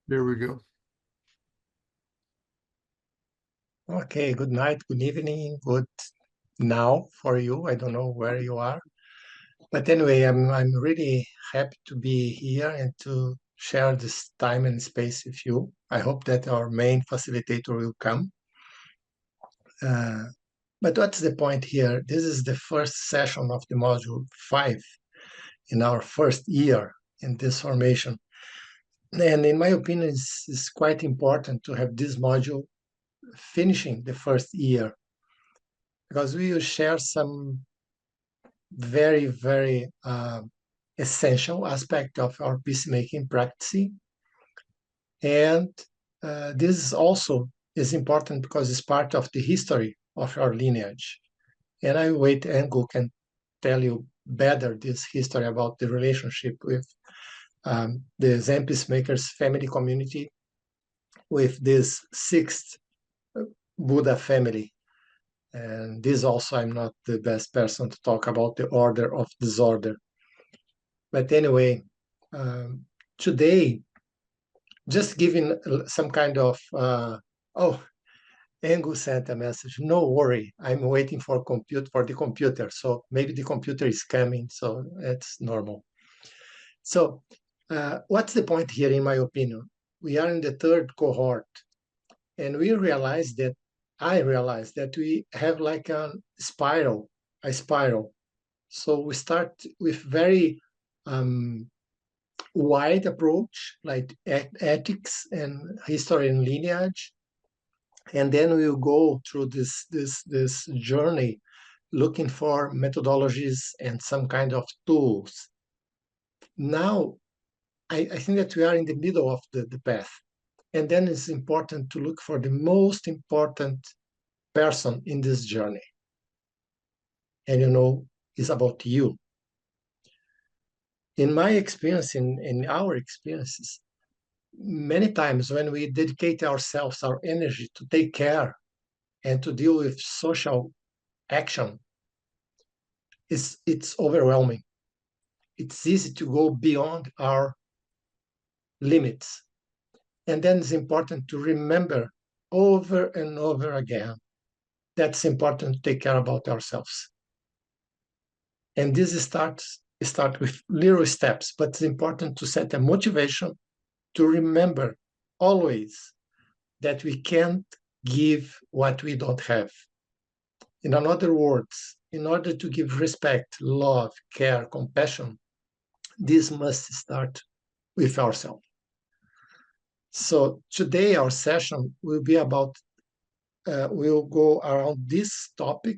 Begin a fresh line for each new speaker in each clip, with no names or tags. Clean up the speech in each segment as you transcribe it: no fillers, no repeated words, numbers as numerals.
There we go.
Okay, good night, good evening, good now for you. I don't know where you are. But anyway, I'm really happy to be here and to share this time and space with you. I hope that our main facilitator will come. Uh, but what's the point here? This is the first session of the module 5 in our first year in this formation. And in my opinion, it's quite important to have this module finishing the first year because we will share some very, very essential aspect of our peacemaking practice. And this is also is important because it's part of the history of our lineage. And I wait, Engu can tell you better this history about the relationship with the Zen Peacemakers family community with this sixth Buddha family. And this also, I'm not the best person to talk about the order of disorder. But anyway, um, today, just giving some kind of, oh, Engu sent a message. No worry, I'm waiting for the computer. So maybe the computer is coming, so it's normal. So what's the point here, in my opinion? We are in the third cohort, and I realized that we have like a spiral. So we start with very um, wide approach, like ethics and history and lineage, and then we'll go through this journey, looking for methodologies and some kind of tools. Now, I think that we are in the middle of the path, and then it's important to look for the most important person in this journey, and it's about you. In my experience, in our experiences, many times when we dedicate ourselves, our energy to take care and to deal with social action, it's overwhelming. It's easy to go beyond our limits. And then it's important to remember over and over again that's important to take care about ourselves. And this start with little steps, but it's important to set a motivation to remember always that we can't give what we don't have. In other words, in order to give respect, love, care, compassion, this must start with ourselves. So today our session will be about, we'll go around this topic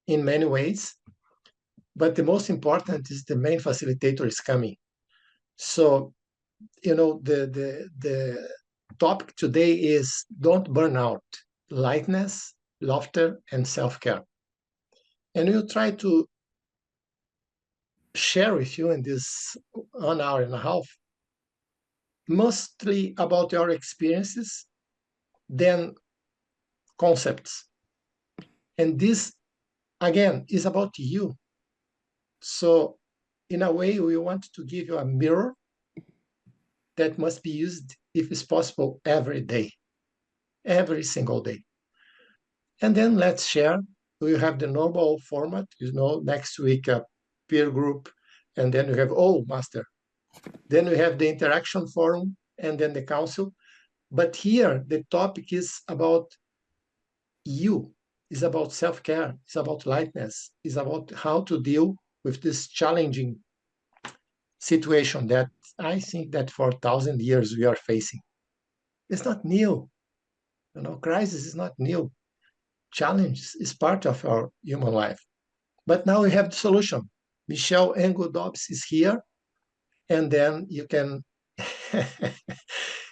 in many ways, but the most important is the main facilitator is coming. So, the topic today is don't burn out, lightness, laughter, and self-care. And we'll try to share with you in this 1 hour and a half, mostly about your experiences, then concepts. And this, again, is about you. So, in a way, we want to give you a mirror that must be used, if it's possible, every day, every single day. And then let's share. We have the normal format, next week a peer group, and then we have, master. Then we have the interaction forum, and then the council. But here, the topic is about you. It's about self-care. It's about lightness. It's about how to deal with this challenging situation that I think that for 1,000 years we are facing. It's not new. Crisis is not new. Challenge is part of our human life. But now we have the solution. Michelle Engu Dobbs is here, and then you can,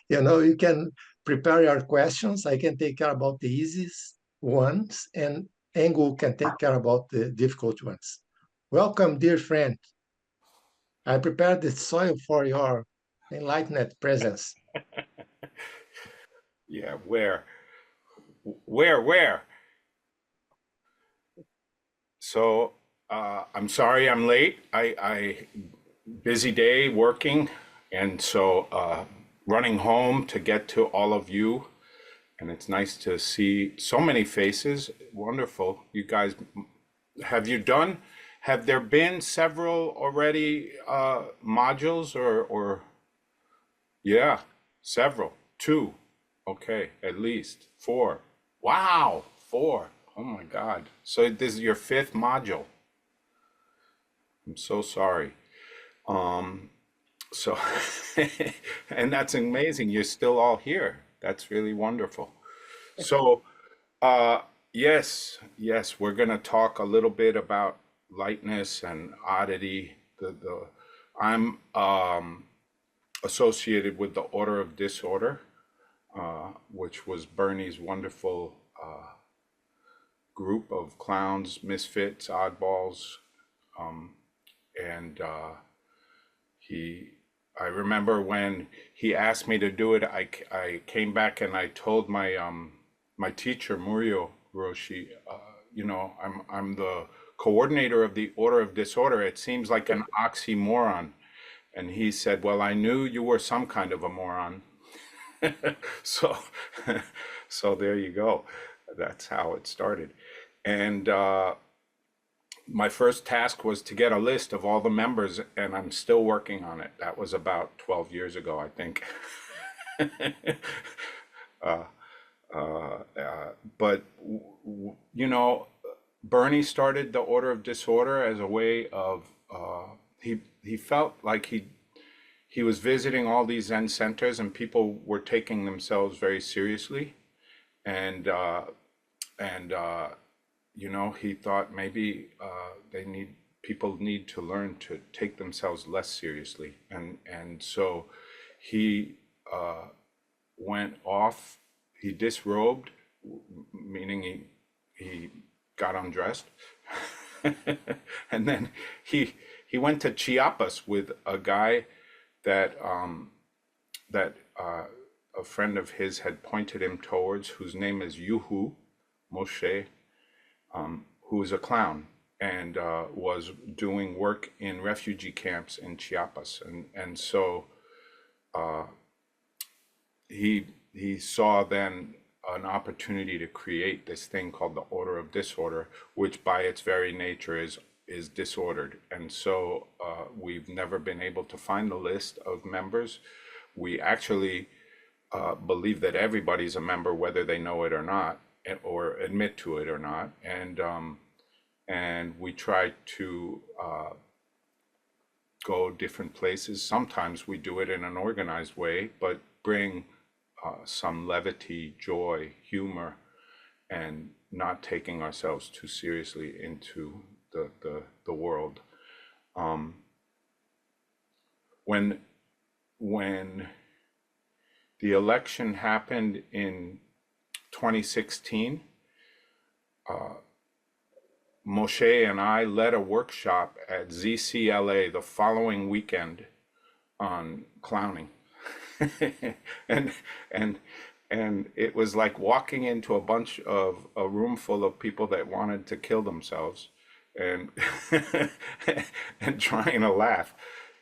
you can prepare your questions. I can take care about the easiest ones, and Engu can take care about the difficult ones. Welcome, dear friend. I prepared the soil for your enlightened presence.
Yeah, where? So I'm sorry I'm late. I busy day working, and so running home to get to all of you, and it's nice to see so many faces. Wonderful. You guys, have you done, have there been several already modules or yeah, several. Two. Okay, at least four. Wow, four. Oh my God. So this is your fifth module. I'm so sorry. Um, so, and that's amazing. You're still all here. That's really wonderful. So, uh, yes, we're gonna talk a little bit about lightness and oddity. I'm associated with the Order of Disorder, which was Bernie's wonderful group of clowns, misfits, oddballs, and he. I remember when he asked me to do it. I came back and I told my teacher Murio Roshi, I'm the coordinator of the Order of Disorder. It seems like an oxymoron. And he said, "Well, I knew you were some kind of a moron." So, so there you go. That's how it started. And my first task was to get a list of all the members, and I'm still working on it. That was about 12 years ago, I think. But, Bernie started the Order of Disorder as a way of, he felt like he was visiting all these Zen centers and people were taking themselves very seriously. And, uh, and he thought maybe people need to learn to take themselves less seriously. And so he went off, he disrobed, meaning he got undressed. And then he went to Chiapas with a guy that a friend of his had pointed him towards, whose name is Yuhu Moshe, who is a clown and was doing work in refugee camps in Chiapas, and so he saw then an opportunity to create this thing called the Order of Disorder, which by its very nature is disordered. And so we've never been able to find the list of members. We actually believe that everybody's a member, whether they know it or not, or admit to it or not. And we try to go different places. Sometimes we do it in an organized way, but bring some levity, joy, humor, and not taking ourselves too seriously into the world. When when the election happened in 2016, Moshe and I led a workshop at ZCLA the following weekend on clowning. and and and it was like walking into a room full of people that wanted to kill themselves and and trying to laugh,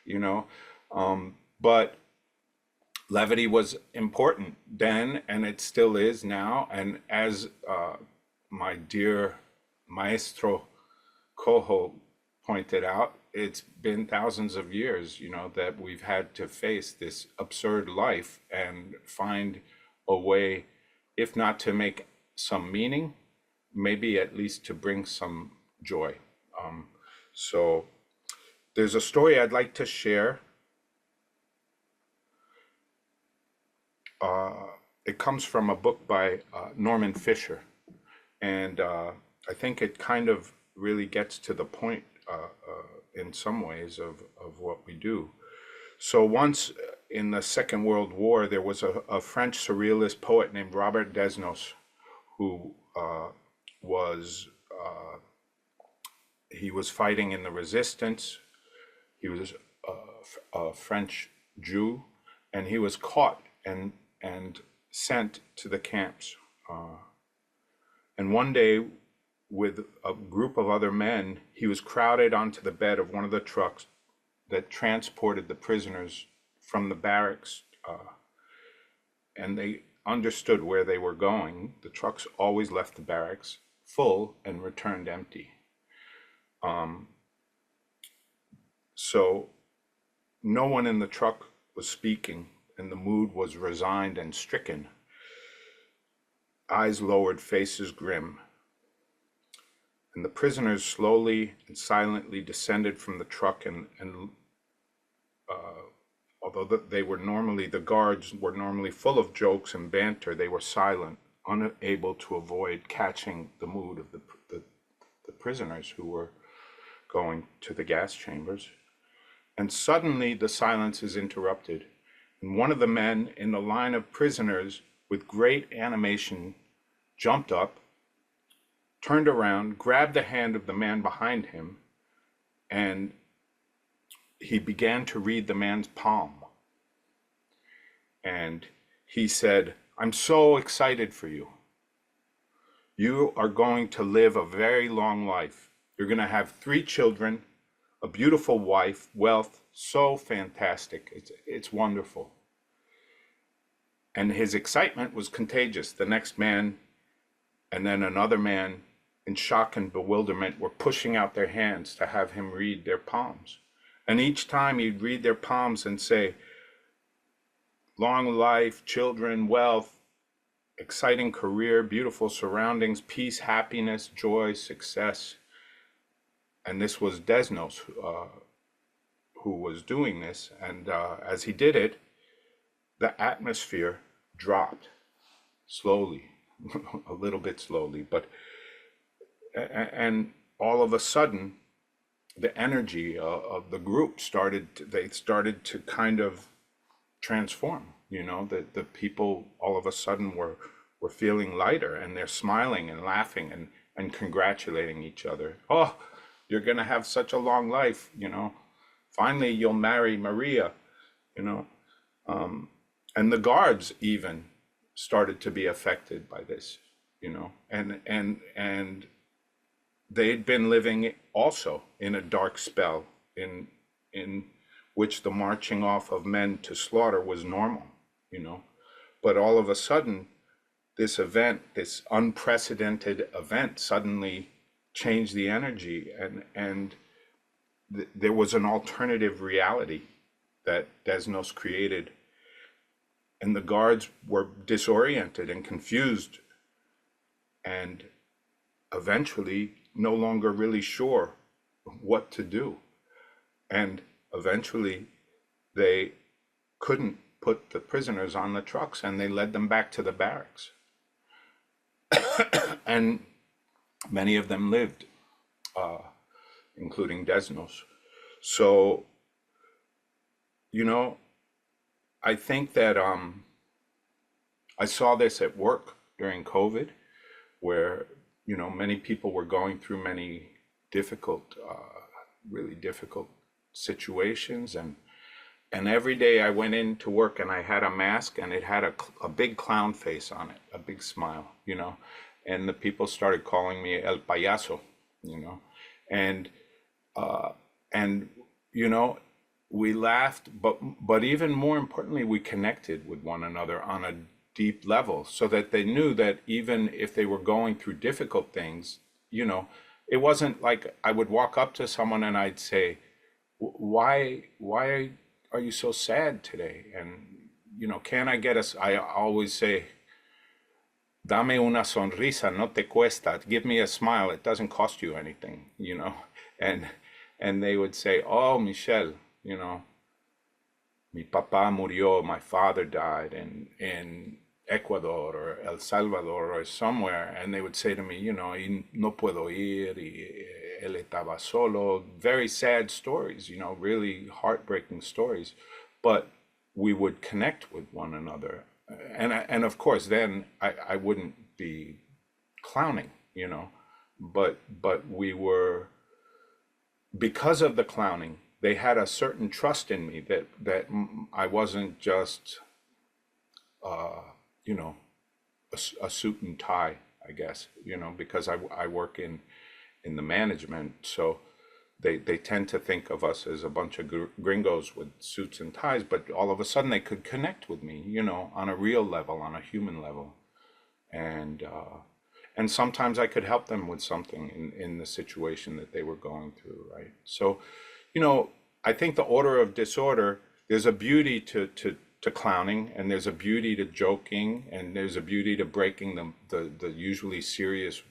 you know. But levity was important then, and it still is now. And as my dear maestro Coho pointed out, it's been thousands of years, that we've had to face this absurd life and find a way, if not to make some meaning, maybe at least to bring some joy. So there's a story I'd like to share. It comes from a book by Norman Fisher, and I think it kind of really gets to the point in some ways of what we do. So once in the Second World War, there was a French surrealist poet named Robert Desnos, who was he was fighting in the resistance. He was a French Jew, and he was caught and sent to the camps. And one day, with a group of other men, he was crowded onto the bed of one of the trucks that transported the prisoners from the barracks and they understood where they were going, the trucks always left the barracks full and returned empty. Um, so no one in the truck was speaking, and the mood was resigned and stricken, eyes lowered, faces grim. And the prisoners slowly and silently descended from the truck, and although they were normally, the guards were normally full of jokes and banter, they were silent, unable to avoid catching the mood of the prisoners who were going to the gas chambers. And suddenly the silence is interrupted, and one of the men in the line of prisoners, with great animation, jumped up, turned around, grabbed the hand of the man behind him, and he began to read the man's palm. And he said, "I'm so excited for you. You are going to live a very long life. You're going to have 3 children, a beautiful wife, wealth, so fantastic. It's wonderful." And his excitement was contagious. The next man and then another man, in shock and bewilderment, were pushing out their hands to have him read their palms. And each time he'd read their palms and say, "Long life, children, wealth, exciting career, beautiful surroundings, peace, happiness, joy, success." And this was Desnos who was doing this. And as he did it, the atmosphere dropped slowly, a little bit slowly, but and all of a sudden, the energy of the group they started to kind of transform. The people all of a sudden were feeling lighter, and they're smiling and laughing and congratulating each other. "Oh, you're going to have such a long life, finally you'll marry Maria," you know. And the guards even started to be affected by this, and they'd been living also in a dark spell in which the marching off of men to slaughter was normal, but all of a sudden this event, this unprecedented event, suddenly changed the energy, and there was an alternative reality that Desnos created, and the guards were disoriented and confused, and eventually no longer really sure what to do. And eventually they couldn't put the prisoners on the trucks, and they led them back to the barracks. And many of them lived, including Desnos. So, I think that I saw this at work during COVID, where many people were going through many difficult, really difficult situations, and every day I went into work and I had a mask, and it had a big clown face on it, a big smile, and the people started calling me El Payaso, and and we laughed, but even more importantly, we connected with one another on a deep level, so that they knew that even if they were going through difficult things, it wasn't like I would walk up to someone and I'd say, why are you so sad today? And can I get us? I always say, "Dame una sonrisa, no te cuesta." Give me a smile, it doesn't cost you anything, and they would say, "Oh, Michel, mi papá murió, my father died in Ecuador or El Salvador or somewhere," and they would say to me, "Y no puedo ir, y él estaba solo." Very sad stories, really heartbreaking stories, but we would connect with one another, and of course then I wouldn't be clowning, but we were, because of the clowning, they had a certain trust in me that I wasn't just a suit and tie, I guess, because I work in the management. So they tend to think of us as a bunch of gringos with suits and ties, but all of a sudden they could connect with me, you know, on a real level, on a human level. And sometimes I could help them with something in the situation that they were going through, right? So, you know, I think the order of disorder, there's a beauty to clowning, and there's a beauty to joking, and there's a beauty to breaking the usually serious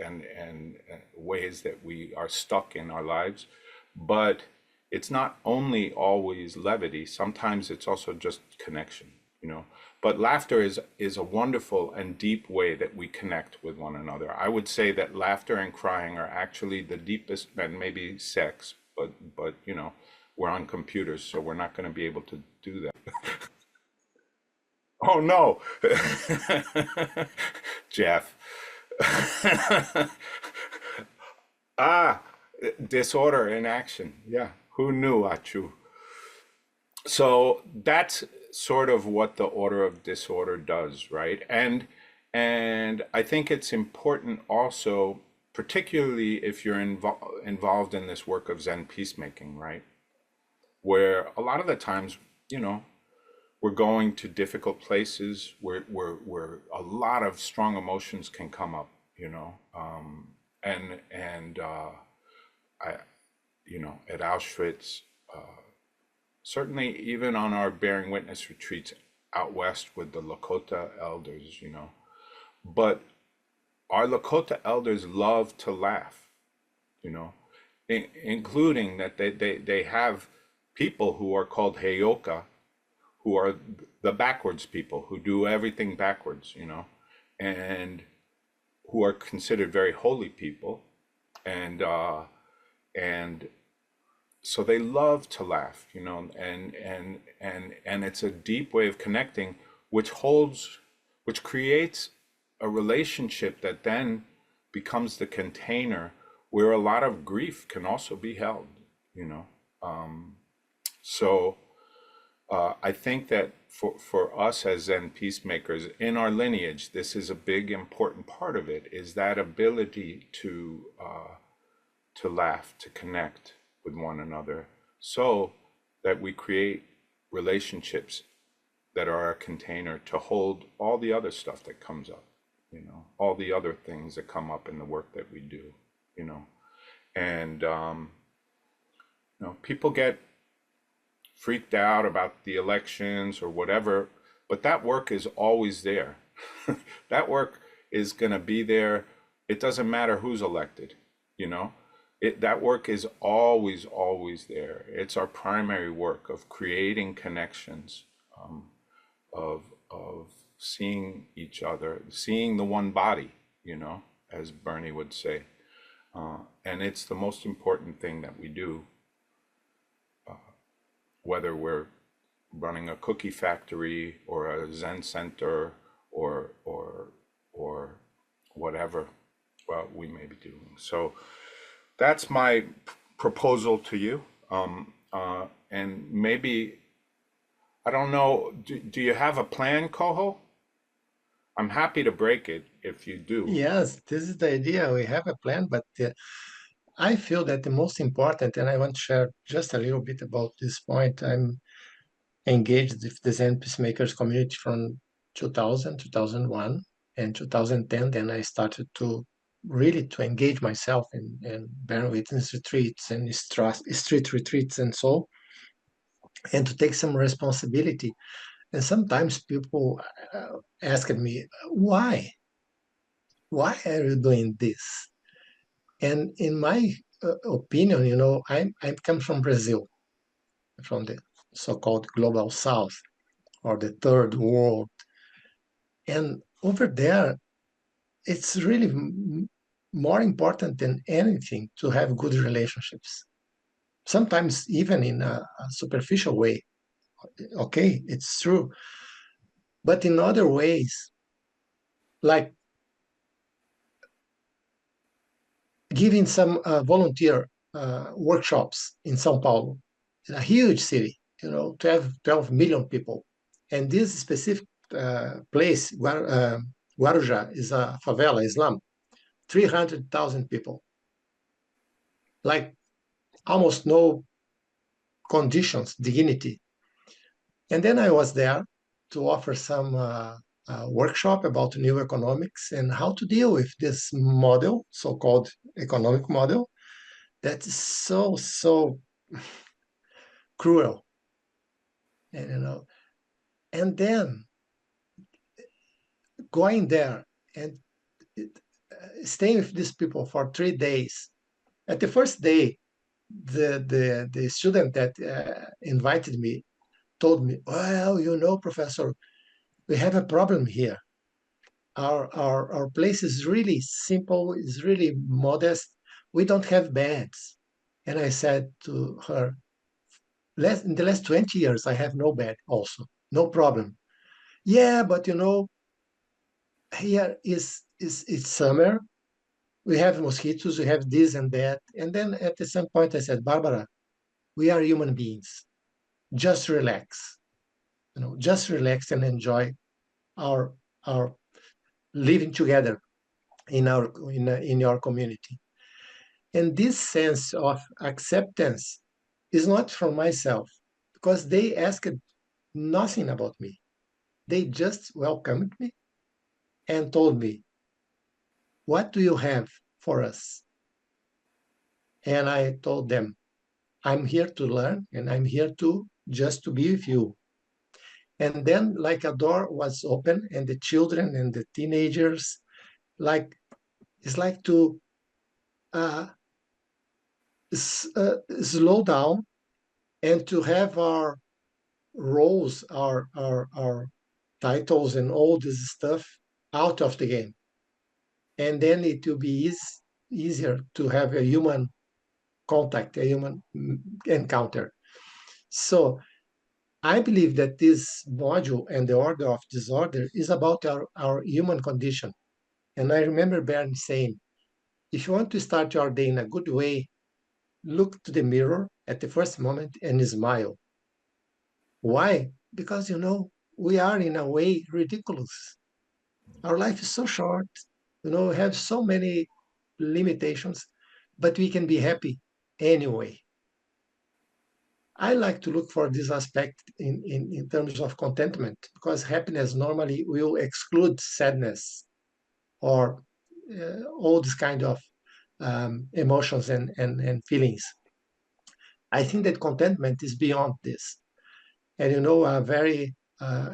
and ways that we are stuck in our lives. But it's not only always levity, sometimes it's also just connection, you know. But laughter is a wonderful and deep way that we connect with one another. I would say that laughter and crying are actually the deepest, and maybe sex, but you know, we're on computers, so we're not going to be able to do that. Oh no, Jeff. Ah, disorder in action. Yeah, who knew, Achu? So that's sort of what the order of disorder does, right? And I think it's important also, particularly if you're involved in this work of Zen peacemaking, right? Where a lot of the times, you know, we're going to difficult places where a lot of strong emotions can come up, you know, and I, you know, at Auschwitz, certainly even on our bearing witness retreats out west with the Lakota elders, you know, but our Lakota elders love to laugh, you know, including that they have people who are called Heyoka, who are the backwards people who do everything backwards, you know, and who are considered very holy people, and so they love to laugh, you know, and it's a deep way of connecting, which holds, which creates a relationship that then becomes the container where a lot of grief can also be held, you know. So I think that for us as Zen peacemakers in our lineage, this is a big important part of it, is that ability to laugh, to connect with one another, so that we create relationships that are a container to hold all the other stuff that comes up, you know, all the other things that come up in the work that we do, you know. And you know, people get freaked out about the elections or whatever, but that work is always there. That work is going to be there. It doesn't matter who's elected, you know. That work is always, always there. It's our primary work of creating connections, of seeing each other, seeing the one body, you know, as Bernie would say. And it's the most important thing that we do, whether we're running a cookie factory or a Zen center or whatever we may be doing. So that's my proposal to you. And maybe, I don't know, do you have a plan, Coho? I'm happy to break it if you do.
Yes, this is the idea. We have a plan, but I feel that the most important, and I want to share just a little bit about this point. I'm engaged with the Zen Peacemakers community from 2000, 2001, and 2010. Then I started to really to engage myself in bearing witness retreats and street retreats and so, and to take some responsibility. And sometimes people ask me, why? Why are you doing this? And in my opinion, you know, I come from Brazil, from the so-called global south or the third world. And over there, it's really more important than anything to have good relationships. Sometimes even in a superficial way. Okay, it's true. But in other ways, like giving some volunteer workshops in Sao Paulo, a huge city, you know, 12 million people. And this specific place, Guarujá, is a favela, Islam, 300,000 people. Like almost no conditions, dignity. And then I was there to offer some workshop about new economics and how to deal with this model, so-called economic model, that is so cruel. And, and then going there and staying with these people for 3 days. At the first day, the student that invited me told me, well, professor, we have a problem here. Our place is really simple, is really modest. We don't have beds. And I said to her, in the last 20 years, I have no bed also, no problem. Yeah, but here is it's summer. We have mosquitoes, we have this and that. And then at some point I said, Barbara, we are human beings. Just relax, just relax and enjoy our our living together in your community. And this sense of acceptance is not from myself because they asked nothing about me. They just welcomed me and told me, what do you have for us? And I told them, I'm here to learn and I'm here to just to be with you. And then like a door was open and the children and the teenagers, like it's like to uh, slow down and to have our roles, our titles and all this stuff out of the game. And then it will be easier to have a human contact, a human encounter. So I believe that this module and the order of disorder is about our human condition. And I remember Bernd saying, if you want to start your day in a good way, look to the mirror at the first moment and smile. Why? Because, we are in a way ridiculous. Our life is so short, we have so many limitations, but we can be happy anyway. I like to look for this aspect in terms of contentment because happiness normally will exclude sadness or all this kind of emotions and feelings. I think that contentment is beyond this. And a very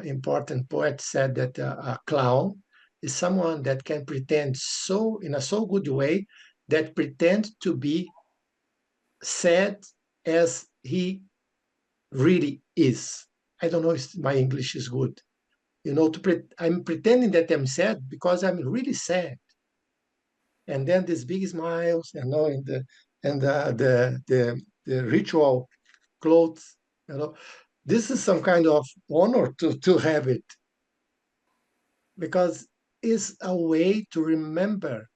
important poet said that a clown is someone that can pretend in a so good way that pretend to be sad as he really is. I don't know if my English is good. I'm pretending that I'm sad because I'm really sad. And then these big smiles, and the ritual clothes, this is some kind of honor to have it because it's a way to remember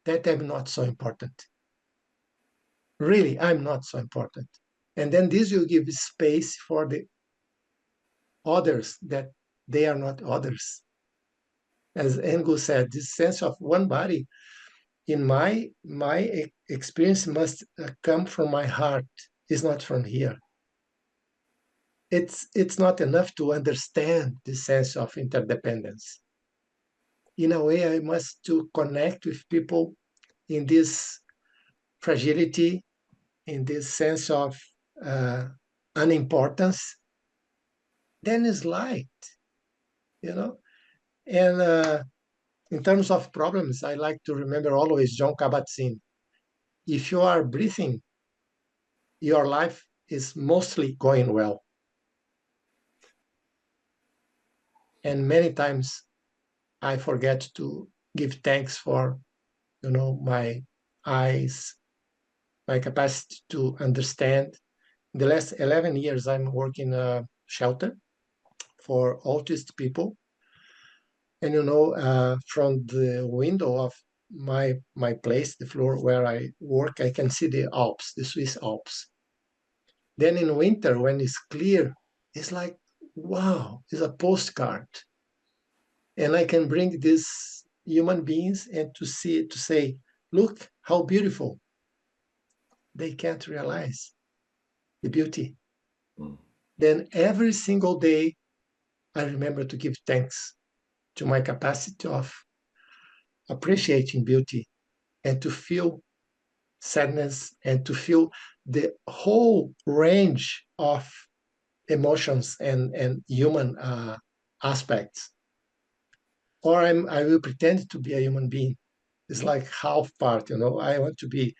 that I'm not so important. Really, I'm not so important. And then this will give space for the others that they are not others. As Engel said, this sense of one body in my experience must come from my heart. It's not from here. It's not enough to understand the sense of interdependence. In a way, I must to connect with people in this fragility, in this sense of uh, unimportance. Then is light, you know. And in terms of problems, I like to remember always John Kabat-Zinn. If you are breathing, your life is mostly going well. And many times I forget to give thanks for, my eyes, my capacity to understand. In the last 11 years, I'm working a shelter for autist people. And, from the window of my place, the floor where I work, I can see the Alps, the Swiss Alps. Then in winter, when it's clear, it's like, wow, it's a postcard. And I can bring these human beings and to say, look how beautiful. they can't realize the beauty.
Mm.
Then every single day, I remember to give thanks to my capacity of appreciating beauty and to feel sadness and to feel the whole range of emotions and human aspects. Or I will pretend to be a human being. It's like half part, you know. I want to be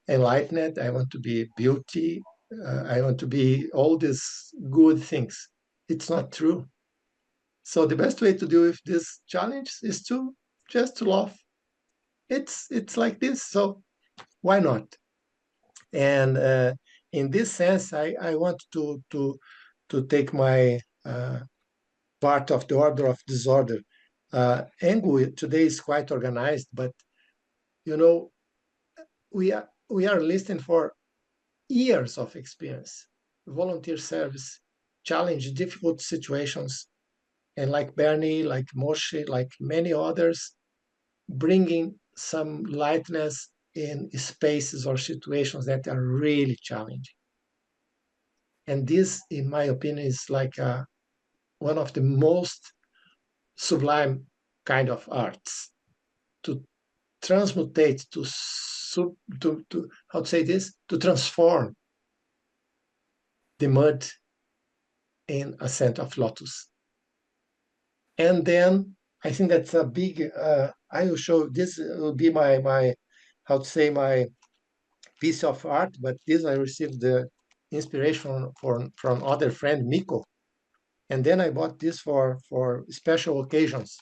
enlightened. I want to be beauty. I want to be all these good things. It's not true. So the best way to deal with this challenge is to just to laugh. It's like this. So why not? And in this sense, I want to take my part of the order of disorder. Engu today is quite organized, but you know we are listening for years of experience, volunteer service, challenge difficult situations, and like Bernie, like Moshe, like many others, bringing some lightness in spaces or situations that are really challenging. And this, in my opinion, is like one of the most sublime kind of arts to transmutate, to how to say this, to transform the mud in a scent of lotus. And then I think that's a big. I will show this will be my how to say my piece of art, but this I received the inspiration from other friend Miko, and then I bought this for special occasions.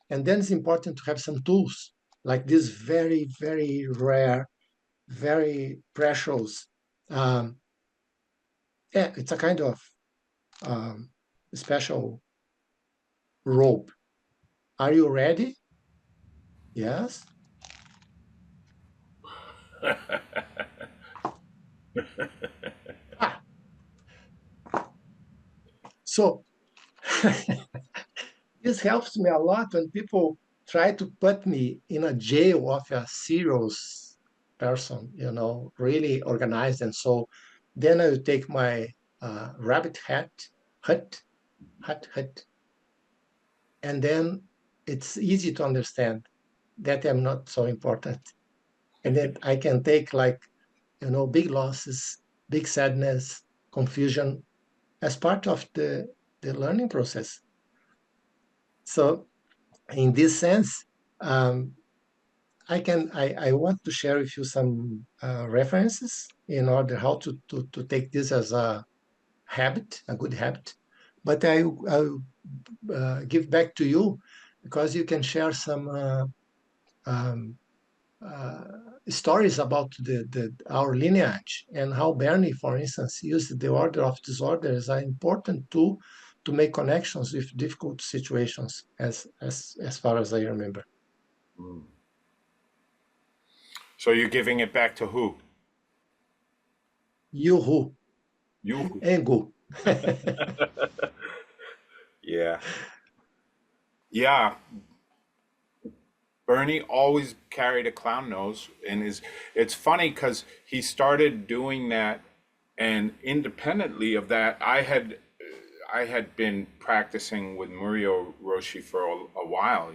And then it's important to have some tools like this very rare, very precious. Um, yeah, it's a kind of um, special rope. Are you ready? Yes. Ah, so this helps me a lot when people try to put me in a jail of a serious person, really organized. And so then I will take my rabbit hut, hut, and then it's easy to understand that I'm not so important. And that I can take like, big losses, big sadness, confusion as part of the learning process. So in this sense, um, I want to share with you some references in order how to take this as a habit, a good habit. But I'll give back to you because you can share some um, uh, stories about our lineage and how Bernie, for instance, used the order of disorder as an important tool to make connections with difficult situations, as far as I remember.
Mm. So you're giving it back to who?
Yuhu,
You.
Engu.
Yeah. Yeah. Bernie always carried a clown nose and it's funny because he started doing that, and independently of that, I had been practicing with Murio Roshi for a while,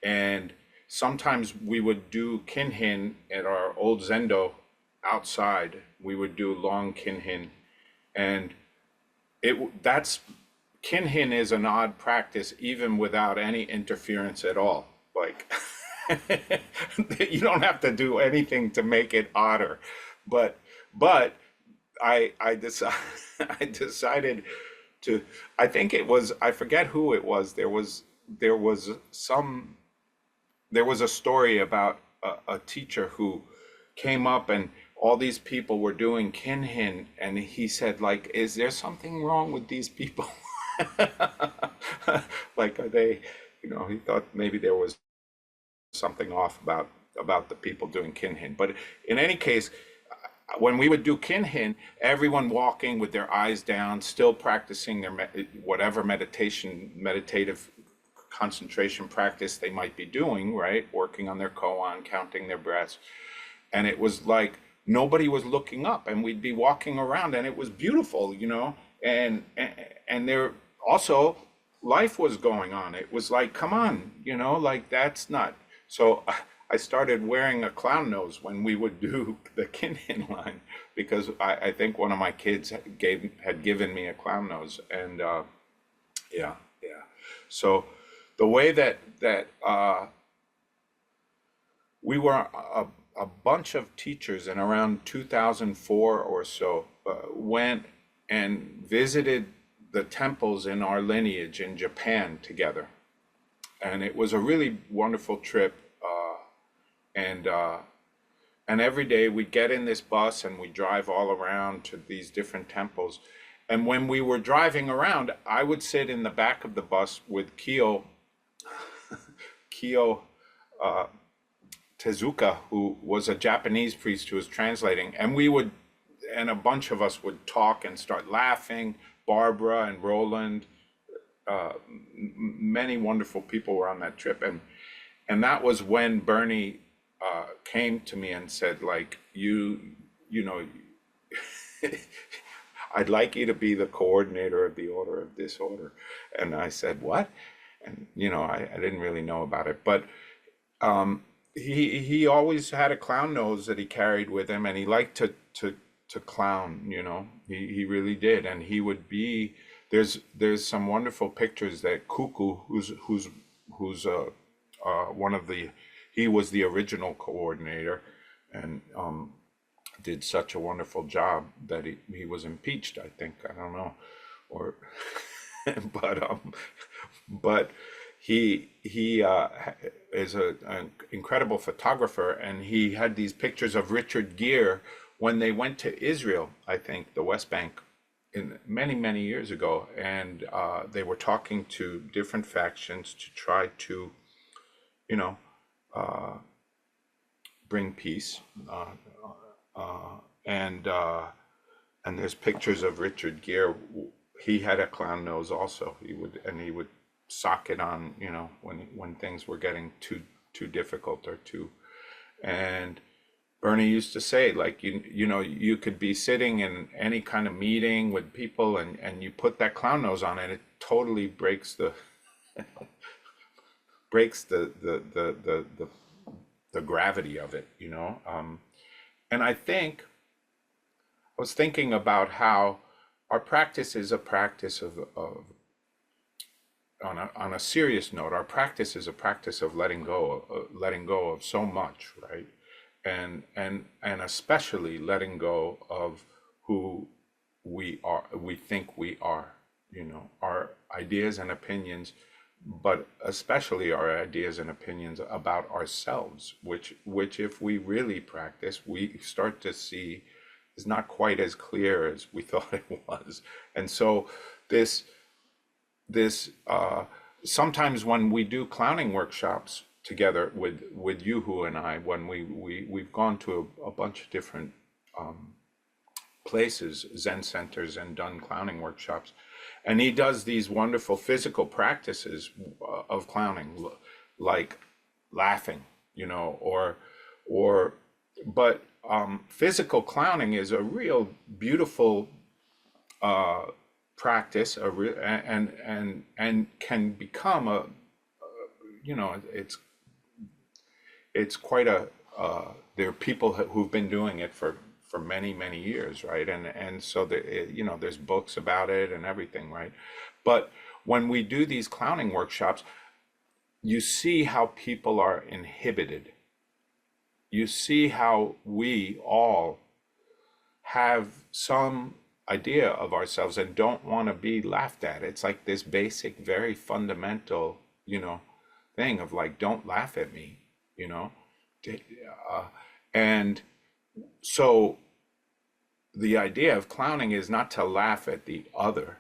and sometimes we would do kinhin at our old zendo outside. We would do long kinhin, and that's kinhin is an odd practice even without any interference at all. Like you don't have to do anything to make it odder, but but I decided I decided to. I think it was, I forget who it was. There was a story about a teacher who came up and all these people were doing kinhin, and he said, like, is there something wrong with these people? Like, are they, he thought maybe there was something off about the people doing kinhin. But in any case, when we would do kinhin, everyone walking with their eyes down, still practicing their whatever meditative concentration practice they might be doing, right? Working on their koan, counting their breaths. And it was like nobody was looking up, and we'd be walking around, and it was beautiful, and there also life was going on. It was like, come on, like that's not. So I started wearing a clown nose when we would do the Kinhin line, because I think one of my kids had given me a clown nose, and yeah, yeah. So the way that we were a bunch of teachers, and around 2004 or so, went and visited the temples in our lineage in Japan together. And it was a really wonderful trip. And and every day we get in this bus and we drive all around to these different temples. And when we were driving around, I would sit in the back of the bus with Kyo Tezuka, who was a Japanese priest who was translating, and and a bunch of us would talk and start laughing. Barbara and Roland, many wonderful people were on that trip, and that was when Bernie came to me and said, like, you know, I'd like you to be the coordinator of the Order of Disorder. And I said, what? And I didn't really know about it, but he always had a clown nose that he carried with him, and he liked to clown. He really did. And he would be there's some wonderful pictures that Kuku, who's one of the he was the original coordinator, and did such a wonderful job that he was impeached, I think. I don't know, or but he is an incredible photographer, and he had these pictures of Richard Gere when they went to Israel, I think, the West Bank, in many years ago, and they were talking to different factions to try to, bring peace, and there's pictures of Richard Gere. He had a clown nose also. He would sock it on, when things were getting too difficult or too. And Bernie used to say, like, you could be sitting in any kind of meeting with people, and you put that clown nose on, and it totally breaks the the gravity of it. And I was thinking about how our practice is a practice of on a serious note, our practice is a practice of letting go of so much, right? And especially letting go of who we think we are, our ideas and opinions, but especially our ideas and opinions about ourselves, which if we really practice, we start to see is not quite as clear as we thought it was. And so this sometimes when we do clowning workshops together with Yuhu and I, when we've gone to a bunch of different places, Zen centers, and done clowning workshops, and he does these wonderful physical practices of clowning, like laughing, but physical clowning is a real beautiful practice, and can become it's quite there are people who've been doing it for many years, right? And so there's books about it and everything, right? But when we do these clowning workshops, you see how people are inhibited. You see how we all have some idea of ourselves and don't want to be laughed at. It's like this basic, very fundamental, thing of like, don't laugh at me, and so the idea of clowning is not to laugh at the other,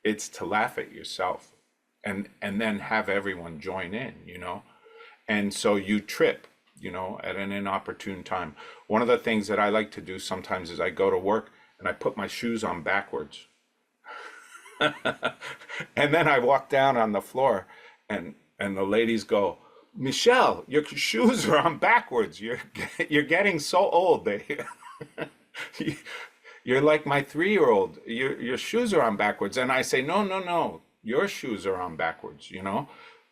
it's to laugh at yourself, and then have everyone join in, and so you trip, at an inopportune time. One of the things that I like to do sometimes is I go to work and I put my shoes on backwards. And then I walk down on the floor, and the ladies go, Michelle, your shoes are on backwards. You're getting so old. You're like my 3-year-old. Your shoes are on backwards. And I say, no, no, no. Your shoes are on backwards, you know?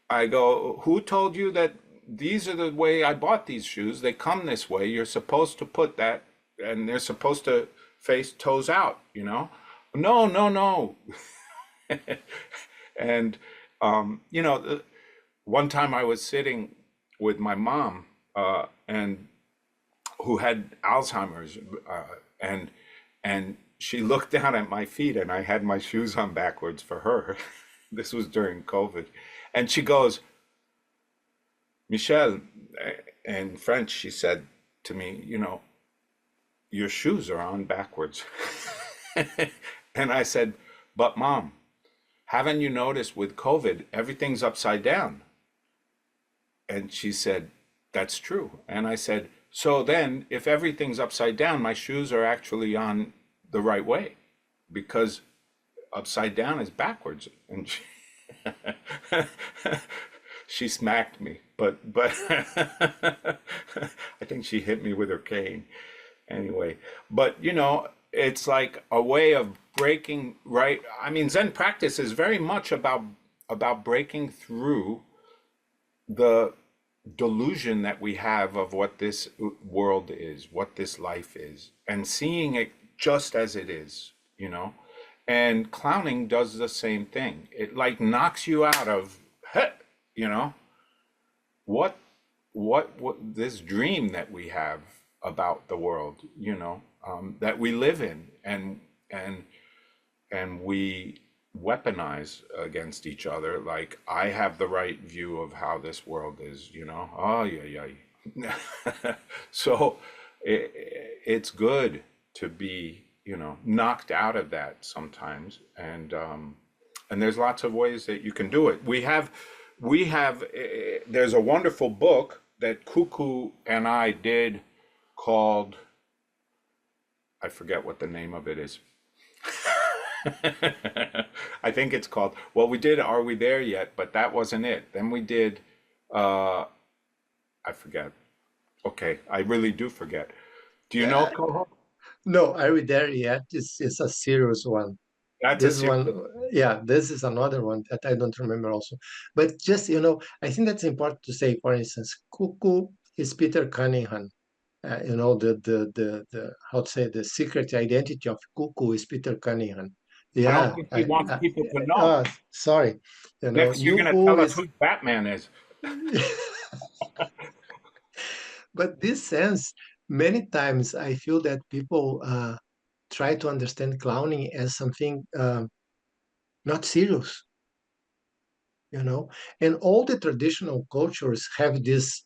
I go, who told you that these are the way I bought these shoes? They come this way. You're supposed to put that, and they're supposed to face toes out, you know? No, no, no. And, you know, one time I was sitting with my mom, and who had Alzheimer's, and she looked down at my feet, and I had my shoes on backwards for her. This was during COVID, and she goes, Michelle, in French, she said to me, you know, your shoes are on backwards. And I said, but mom, haven't you noticed with COVID, everything's upside down? And she said, that's true. And I said, so then if everything's upside down, my shoes are actually on the right way because upside down is backwards. And she smacked me, but I think she hit me with her cane anyway. But you know, it's like a way of breaking, right? I mean, Zen practice is very much about breaking through the delusion that we have of what this world is, what this life is, and seeing it just as it is, you know? And clowning does the same thing. It like knocks you out of, "Heh," you know, what, what this dream that we have about the world, you know, that we live in, and we weaponize against each other. Like, I have the right view of how this world is, you know. Oh, yeah, yeah. So it's good to be, you know, knocked out of that sometimes, and there's lots of ways that you can do it. We have there's a wonderful book that Cuckoo and I did called, I forget what the name of it is. I think it's called, well, we did Are We There Yet? But that wasn't it. Then we did, uh, I forget. Okay, I really do forget. Do you know,
Uh,
Coho?
no, Are We There Yet? Is a serious one.
That's a
This
serious.
one, yeah, this is another one that I don't remember also. But just, I think that's important to say, for instance, Cuckoo is Peter Cunningham. The how to say, the secret identity of Cuckoo is Peter Cunningham.
I don't
Yeah,
think he wants people to know.
sorry.
Next, you're gonna
Yoo-hoo
tell us
is,
who Batman is.
but this sense, many times I feel that people try to understand clowning as something not serious, and all the traditional cultures have this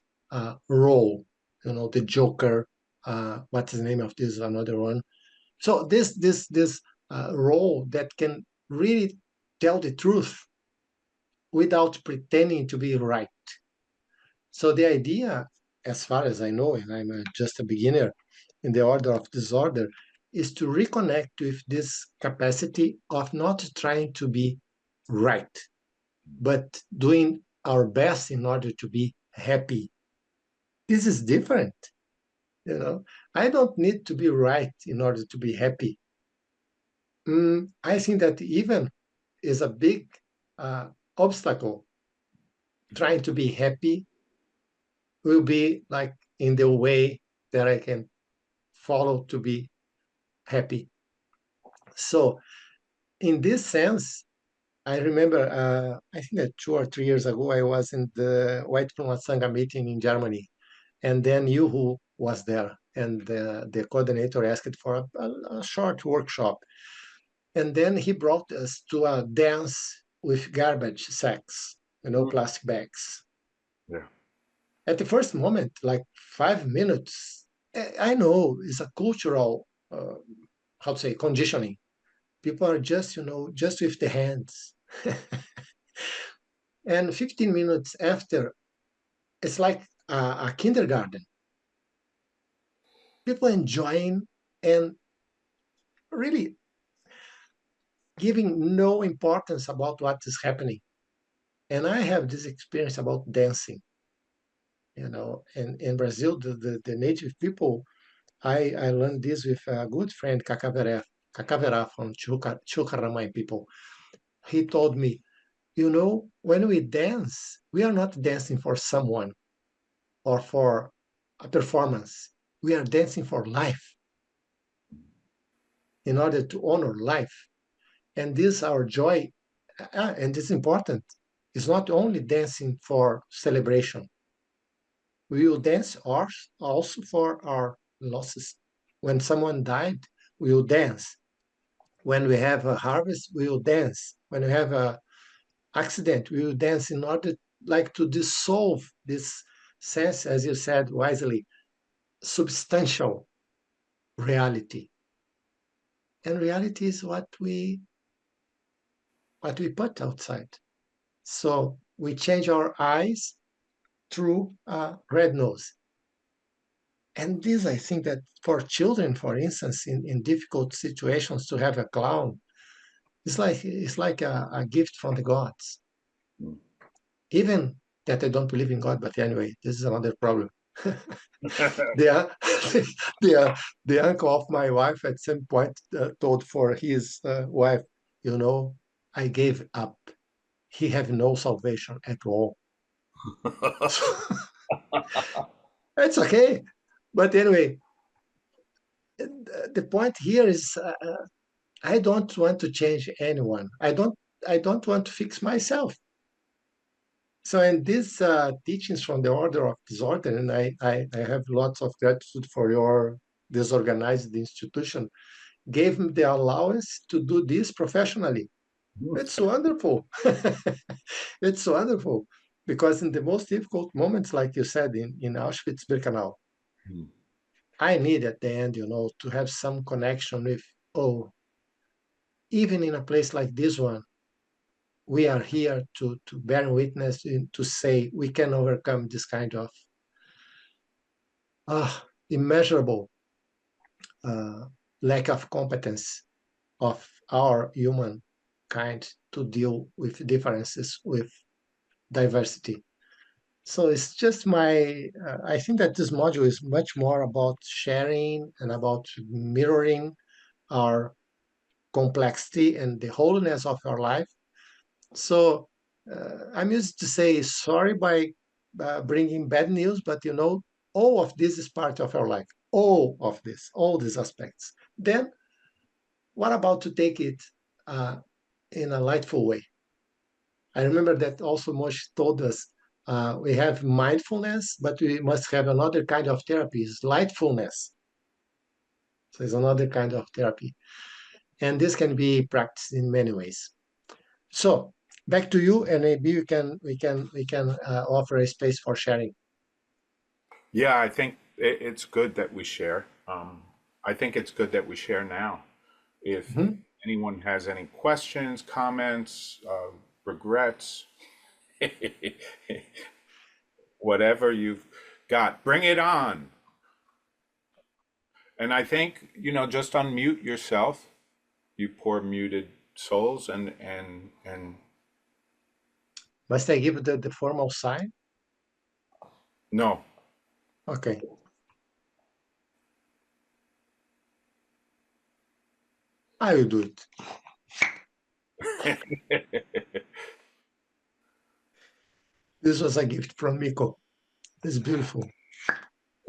role, the Joker. What's the name of this? Another one. So this role that can really tell the truth without pretending to be right. So the idea, as far as I know, and I'm just a beginner in the order of disorder, is to reconnect with this capacity of not trying to be right, but doing our best in order to be happy. This is different, you know. I don't need to be right in order to be happy. I think that even is a big uh, obstacle. Trying to be happy will be like in the way that I can follow to be happy. So, in this sense, I remember, I think that 2 or 3 years ago, I was in the White Pluma Sangha meeting in Germany, and then Yuhu was there, and the coordinator asked for a short workshop. And then he brought us to a dance with garbage sacks,
Mm.
plastic bags.
Yeah.
At the first moment, like 5 minutes, I know it's a cultural, how to say, conditioning. People are just, just with the hands. And 15 minutes after, it's like a kindergarten. People enjoying and really giving no importance about what is happening. And I have this experience about dancing. in Brazil, the native people, I learned this with a good friend, Cacaverá from Chucaramay people. He told me, when we dance, we are not dancing for someone or for a performance. We are dancing for life in order to honor life. And this our joy, and it's important. It's not only dancing for celebration. We will dance also for our losses. When someone died, we will dance. When we have a harvest, we will dance. When we have a accident, we will dance in order like to dissolve this sense, as you said wisely, substantial reality. And reality is what we put outside. So we change our eyes through a red nose. And this, I think that for children, for instance, in difficult situations, to have a clown, it's like a gift from the gods.
Mm.
Even that I don't believe in God, but anyway, this is another problem. the, the, the uncle of my wife at some point told for his wife, I gave up. He have no salvation at all. It's okay. But anyway, the point here is I don't want to change anyone. I don't want to fix myself. So in these teachings from the order of disorder, and I have lots of gratitude for your disorganized institution, gave me the allowance to do this professionally. It's wonderful. It's wonderful. Because in the most difficult moments, like you said, in Auschwitz-Birkenau,
Mm.
I need at the end, to have some connection with, oh, even in a place like this one, we are here to bear witness and to say we can overcome this kind of immeasurable uh, lack of competence of our human kind to deal with differences, with diversity. So it's just I think that this module is much more about sharing and about mirroring our complexity and the wholeness of our life. So I'm used to say sorry by bringing bad news, but all of this is part of our life. All these aspects. Then, what about to take it in a lightful way? I remember that also Moshe told us we have mindfulness, but we must have another kind of therapy, is lightfulness. So it's another kind of therapy. And this can be practiced in many ways. So back to you, and maybe we can offer a space for sharing.
Yeah, I think it's good that we share. I think it's good that we share now. If
Mhm.
anyone has any questions, comments, regrets, whatever you've got, bring it on. And I think, just unmute yourself, you poor muted souls, and
Must I give the formal sign?
no.
Okay. I will do it. This was a gift from Miko. It's beautiful.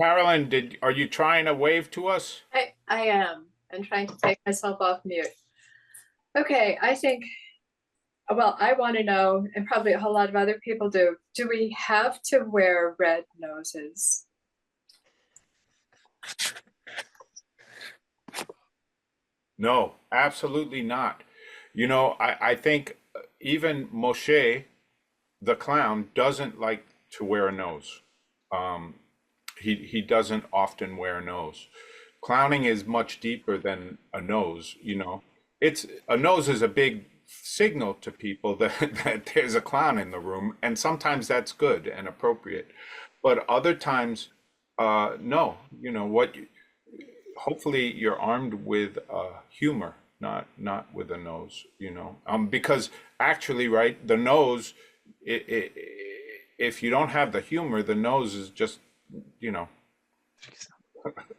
Carolyn, are you trying to wave to us?
I am, and trying to take myself off mute. Okay, I think, well, I want to know, and probably a whole lot of other people do we have to wear red noses?
No, absolutely not. I think even Moshe, the clown, doesn't like to wear a nose. Um, he doesn't often wear a nose. Clowning is much deeper than a nose. It's a nose is a big signal to people that, that there's a clown in the room, and sometimes that's good and appropriate. But other times, no. Hopefully you're armed with humor, not with a nose. Because actually, right, the nose, it if you don't have the humor, the nose is just, you know,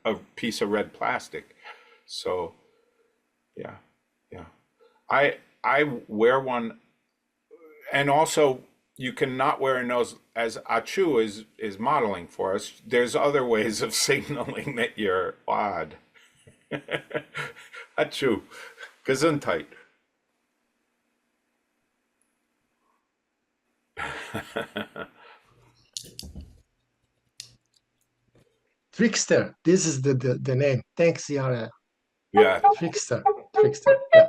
a piece of red plastic. So yeah, yeah. I wear one, and also you cannot wear a nose as Achu is modeling for us. There's other ways of signaling that you're odd. Achu, Gesundheit.
Trickster. This is the name. Thanks, Yara.
Yeah.
Trickster. Trickster. Yeah.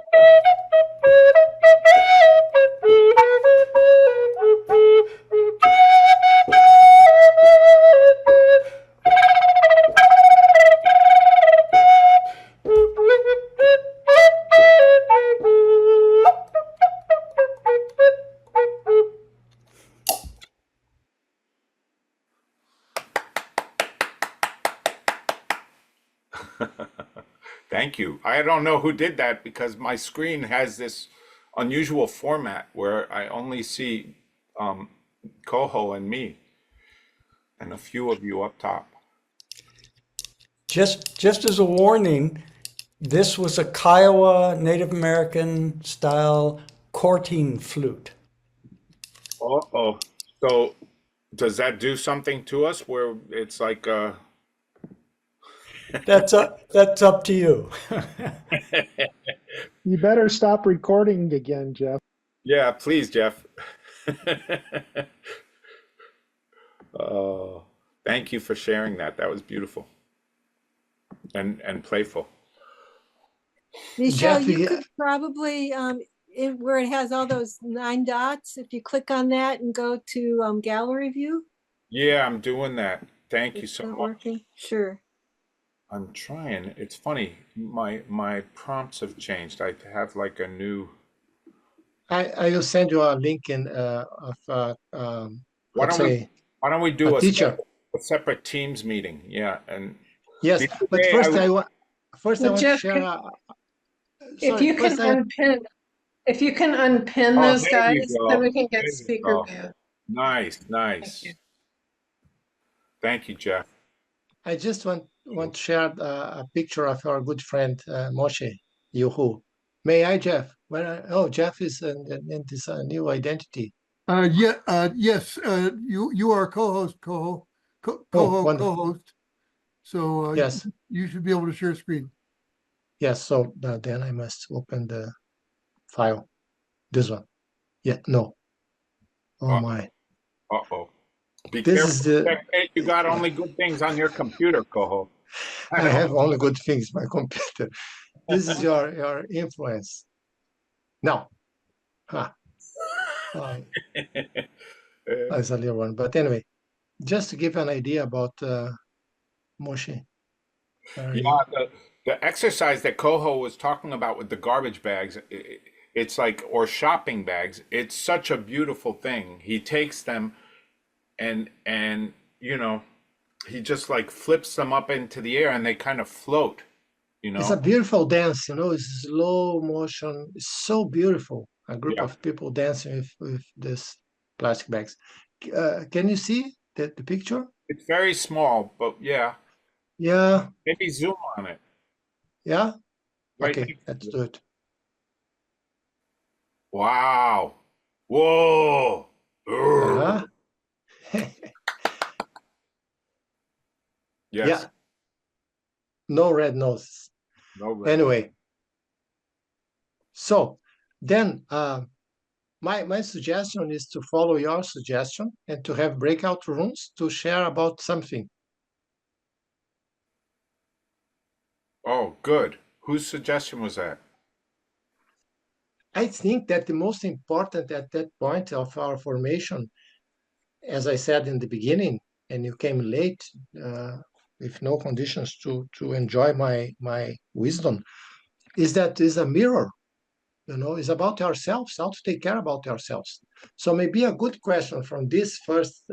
Thank you. I don't know who did that because my screen has this unusual format where I only see Coho and me and a few of you up top.
Just as a warning, this was a Kiowa Native American style courting flute.
Uh-oh. So does that do something to us where it's like
That's up to you.
You better stop recording again, Jeff.
yeah, please, Jeff. Oh, thank you for sharing that. That was beautiful and playful.
Michelle,
Jeff,
you could probably, where it has all those 9 dots, if you click on that and go to gallery view.
Yeah, I'm doing that. Thank you
It's
so
not
much.
working. Sure.
I'm trying. It's funny. My prompts have changed. I have like a new.
I will send you a link in
Why
let's
don't we
say
why don't we do
a teacher.
a separate Teams meeting? Yeah, and
Yes,
the other
but
day
first
I-
I want
Well,
to
Jeff,
share.
if you can
First I
unpin, if you can unpin
Oh,
those
there you
guys,
go.
then we can
There
get
you
speaker
go.
view.
Nice,
Thank
nice.
you.
Thank you, Jeff.
I just want to share a picture of our good friend Moshe Yuhu. May I, Jeff? Oh, Jeff is in this new identity.
Yes, you are co-host,
Oh, wonderful.
co-host. So
Yes,
you should be able to share screen.
yes. So then I must open the file. This one. Yeah, no. Oh
Uh,
my.
Uh-oh. Be
This
careful.
is the.
Hey, you got only good things on your computer, Coho.
I have only good things. My computer. This is your influence. No. Huh. That's a little one. But anyway, just to give an idea about Moshe.
Yeah, the exercise that Coho was talking about with the garbage bags, it's like, or shopping bags, it's such a beautiful thing. He takes them and you know, he just like flips them up into the air and they kind of float, you
It's a
know?
beautiful dance, it's slow motion. It's so beautiful. A group
Yeah.
of people dancing with this plastic bags. Can you see the picture?
It's very small, but yeah,
Yeah,
maybe zoom on it.
yeah.
Right
Okay,
next
let's
to it.
do it.
Wow. Whoa.
Uh-huh.
Yes.
Yeah, no red noses.
No red.
Anyway, so then my suggestion is to follow your suggestion and to have breakout rooms to share about something.
Oh, good. Whose suggestion was that?
I think that the most important at that point of our formation, as I said in the beginning, and you came late with no conditions to enjoy my wisdom, is that is a mirror. It's about ourselves, how to take care about ourselves. So maybe a good question from this first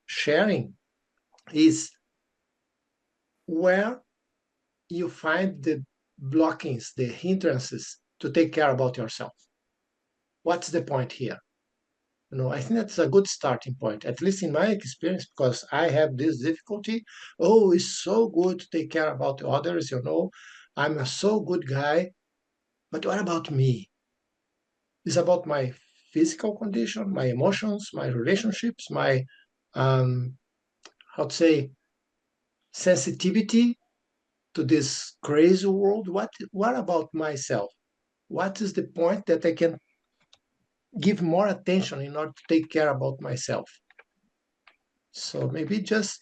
sharing is where you find the blockings, the hindrances to take care about yourself. What's the point here? I think that's a good starting point, at least in my experience, because I have this difficulty. Oh, it's so good to take care about others, I'm a so good guy. But what about me? It's about my physical condition, my emotions, my relationships, my, how to say, sensitivity to this crazy world. What about myself? What is the point that I can give more attention in order to take care about myself? So maybe just,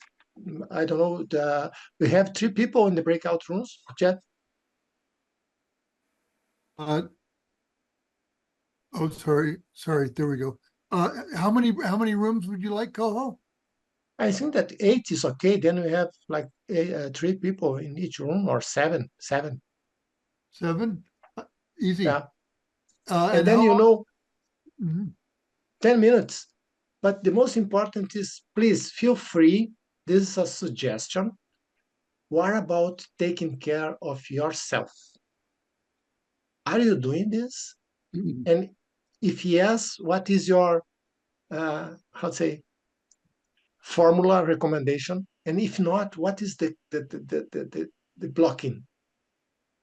I don't know, we have 3 people in the breakout rooms, Jeff.
Oh, sorry. There we go. How many rooms would you like, Coho?
I think that 8 is okay. Then we have like 3 people in each room, or 7.
7? Easy.
Yeah.
And
And then,
how Mhm.
10 minutes. But the most important is, please feel free. This is a suggestion. What about taking care of yourself? Are you doing this? And if yes, what is your, how to say, formula recommendation? And if not, what is the blocking?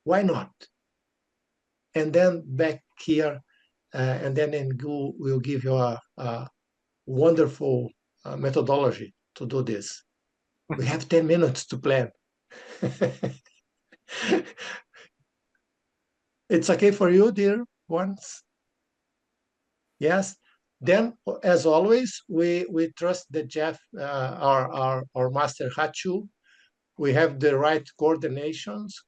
Why not? And then back here, and then Ngu will give you a wonderful methodology to do this. We have 10 minutes to plan. It's okay for you, dear ones? Yes. Then, as always, we trust that Jeff, our master Hachu, we have the right coordinates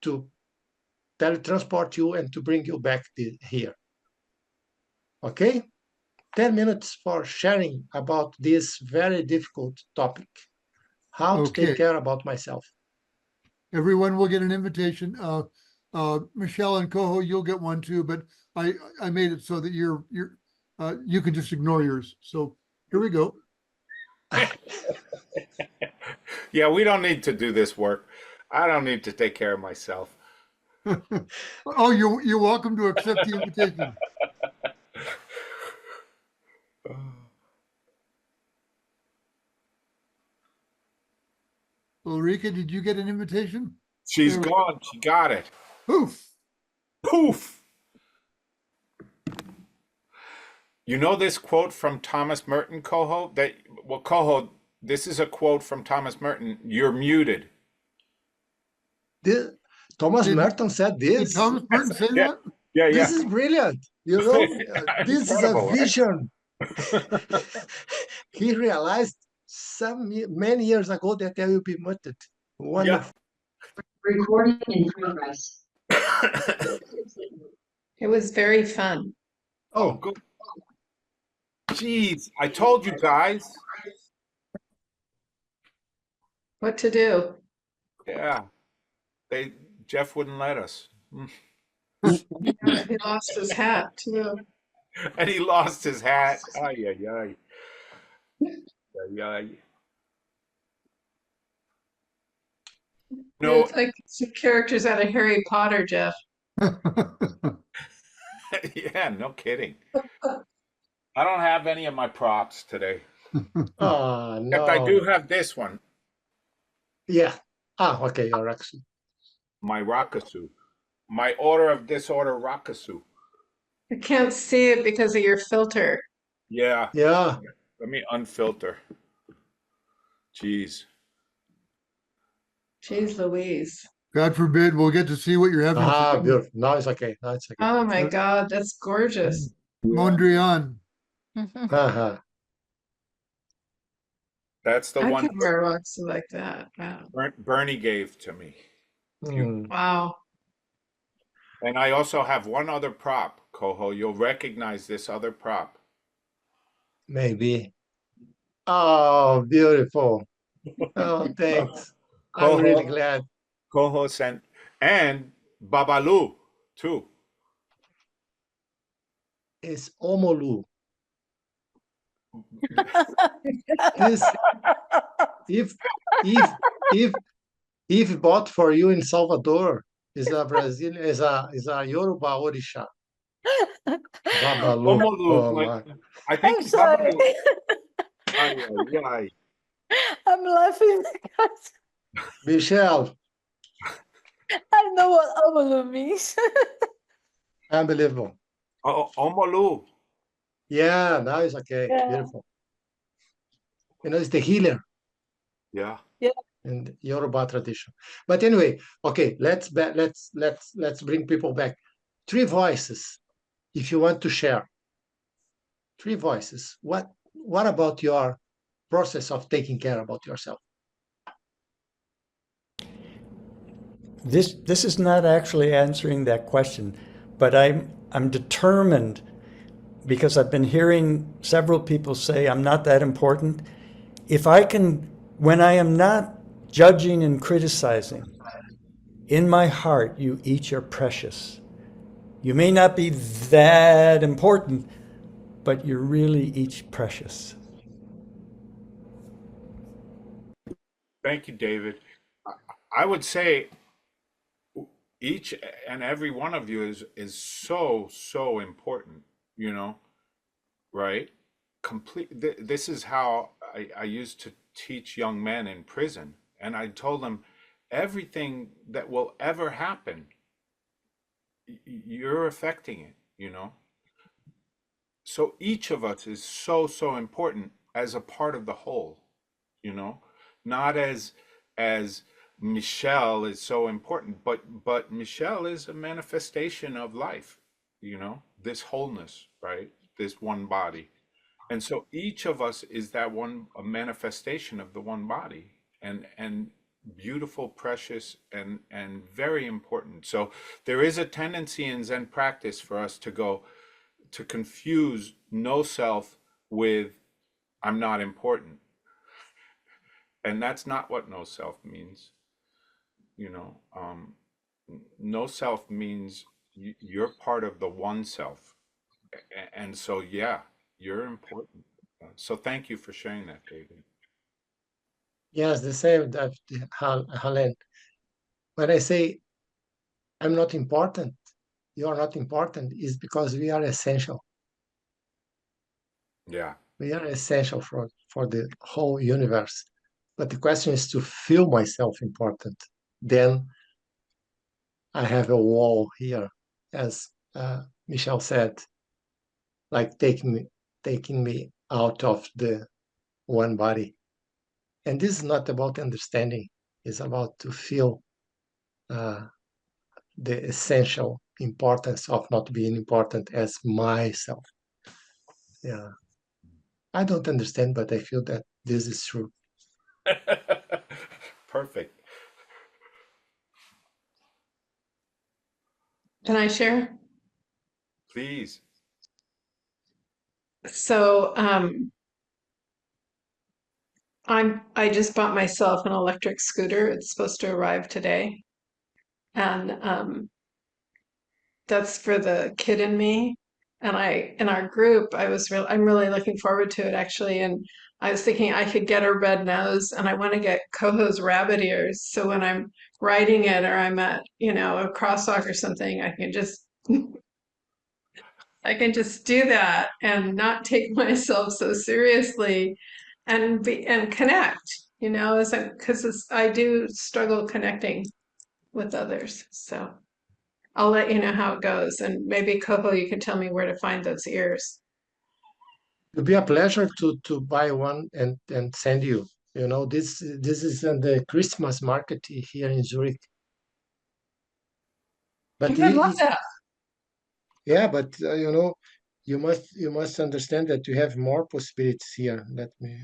to teletransport you and to bring you back here. Okay? 10 minutes for sharing about this very difficult topic. How to
Okay.
take care about myself.
Everyone will get an invitation. Michelle and Coho, you'll get one too, but I made it so that you can just ignore yours. So here we go.
Yeah, we don't need to do this work. I don't need to take care of myself.
Oh, you're welcome to accept the invitation. Ulrika, did you get an invitation?
She's
There we
gone. She got it.
Poof.
Poof. You know this quote from Thomas Merton, Coho? Coho, this is a quote from Thomas Merton. You're muted.
Thomas
Did-
Merton said
Did
this.
Thomas Merton say
Yeah.
that?
Yeah, yeah.
This is brilliant. This is a
Incredible, right?
vision. He realized many years ago that I will be muted. Wonderful.
Recording in progress.
It was very fun.
Oh, good. Jeez, I told you guys.
What to do?
Yeah. Jeff wouldn't let us.
He lost his hat too.
And he lost his hat. Ay, ay, ay. Ay, ay. No,
It's like some characters out of Harry Potter, Jeff.
yeah, no kidding. I don't have any of my props today.
Oh,
Except I do
no.
have this one,
Yeah. Okay, you're actually.
my Rakasu. My Order of Disorder Rakasu.
I can't see it because of your filter.
Yeah,
Yeah.
let me unfilter. Jeez.
Jeez Louise.
God forbid we'll get to see what you're having for dinner.
Beautiful. No, it's okay. No, it's okay.
Oh my God, that's gorgeous.
Mondrian.
Uh-huh.
That's the
I
one
could wear rocks like that. Wow.
Bernie gave to me.
Hmm.
Wow.
And I also have one other prop, Coho. You'll recognize this other prop.
Maybe. Oh, beautiful. Oh, thanks. I'm really glad.
Coho sent, and Babalu, too.
It's Omolu. This, if bought for you in Salvador, is a Brazilian, is a Yoruba Orisha. Babalu.
Omolu,
Oh,
like,
my.
I think
I'm sorry.
Babalu. Ay, ay, ay.
I'm laughing because
Michelle,
I know what Omalu means.
unbelievable.
Omolu.
Yeah, now it's okay.
Yeah.
Beautiful. You know, it's the healer
Yeah.
in the Yoruba tradition. But anyway, okay, let's bring people back. 3 voices, if you want to share. 3 voices. What about your process of taking care about yourself?
This is not actually answering that question, but I'm determined because I've been hearing several people say I'm not that important. If I can, when I am not judging and criticizing, in my heart, you each are precious. You may not be that important, but you're really each precious.
Thank you, David. I would say each and every one of you is so important, you know, right? This is how I used to teach young men in prison, and I told them everything that will ever happen, you're affecting it, you know. So each of us is so important as a part of the whole, you know, not as Michelle is so important, but Michelle is a manifestation of life, you know, this wholeness, right? This one body. And so each of us is that one, a manifestation of the one body, and beautiful, precious, and very important. So there is a tendency in Zen practice for us to go to confuse no self with I'm not important. And that's not what no self means. You know, no self means you're part of the one self. And so, yeah, you're important. So thank you for sharing that, David.
Yes, the same, that Helen. When I say I'm not important, you are not important, is because we are essential.
Yeah.
We are essential for the whole universe. But the question is to feel myself important. Then I have a wall here, as Michelle said, like taking me out of the one body. And this is not about understanding, it's about to feel the essential importance of not being important as myself. Yeah. I don't understand, but I feel that this is true.
Perfect.
Can I share?
Please.
So, I just bought myself an electric scooter. It's supposed to arrive today. And that's for the kid in me. And in our group, I'm really looking forward to it actually. And I was thinking I could get a red nose, and I want to get Coho's rabbit ears. So when I'm riding it, or I'm at, a crosswalk or something, I can just do that and not take myself so seriously, and connect, because I do struggle connecting with others. So I'll let you know how it goes, and maybe Coho, you can tell me where to find those ears.
It'll be a pleasure to buy one and send you. You know, this is in the Christmas market here in Zurich. But
I love that.
yeah, but you know, you must understand that you have more possibilities here. Let me.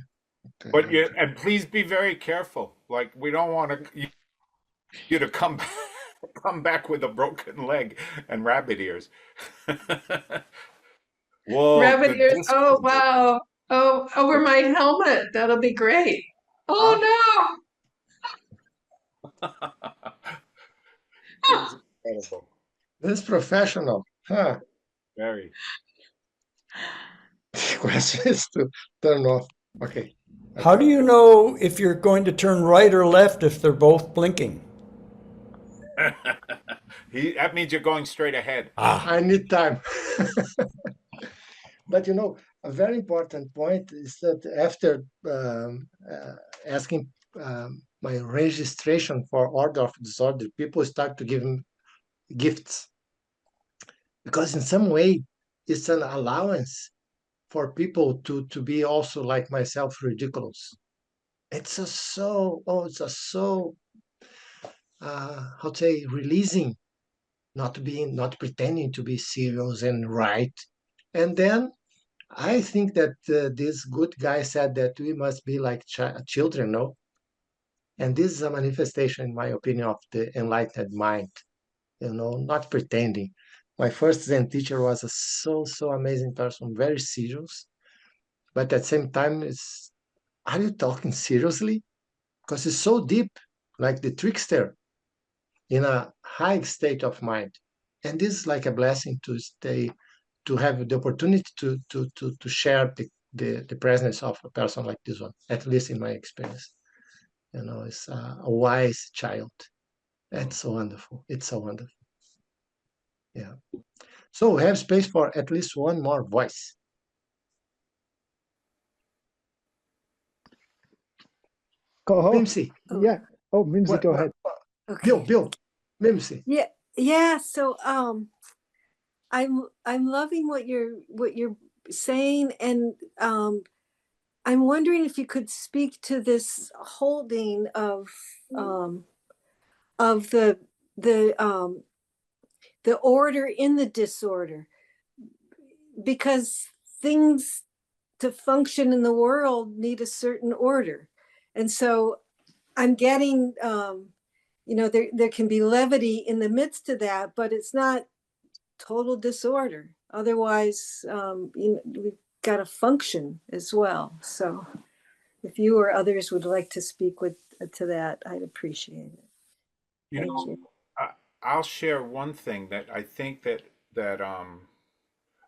Okay,
But and please be very careful. Like, we don't want you to come back with a broken leg and rabbit ears. Whoa,
Rabbit
the
ears. Oh,
disco.
wow. Oh, over my helmet. That'll be great. Oh,
It's incredible.
this is professional, huh?
Very.
The question is to turn off. Okay.
How do you know if you're going to turn right or left if they're both blinking?
That means you're going straight ahead.
I need time. But you know, a very important point is that after asking my registration for order of disorder, people start to give me gifts because in some way it's an allowance for people to be also like myself ridiculous. It's a so it's a so how to say releasing, not pretending to be serious and right. And then I think that this good guy said that we must be like children, no? And this is a manifestation, in my opinion, of the enlightened mind, not pretending. My first Zen teacher was a so amazing person, very serious, but at the same time, are you talking seriously? Because it's so deep, like the trickster in a high state of mind. And this is like a blessing to have the opportunity to share the presence of a person like this one, at least in my experience. It's a wise child. That's so wonderful. It's so wonderful. Yeah. So we have space for at least one more voice.
Coho?
Mimsy.
Yeah. Oh, Mimsy,
What-
go
what-
ahead.
Okay.
Bill, Mimsy.
Yeah. So I'm loving what you're saying, and I'm wondering if you could speak to this holding of the the order in the disorder, because things to function in the world need a certain order. And so I'm getting there can be levity in the midst of that, but it's not total disorder. Otherwise, we've got to function as well. So if you or others would like to speak to that, I'd appreciate it.
You
Thank
know,
you.
I'll share one thing that I think that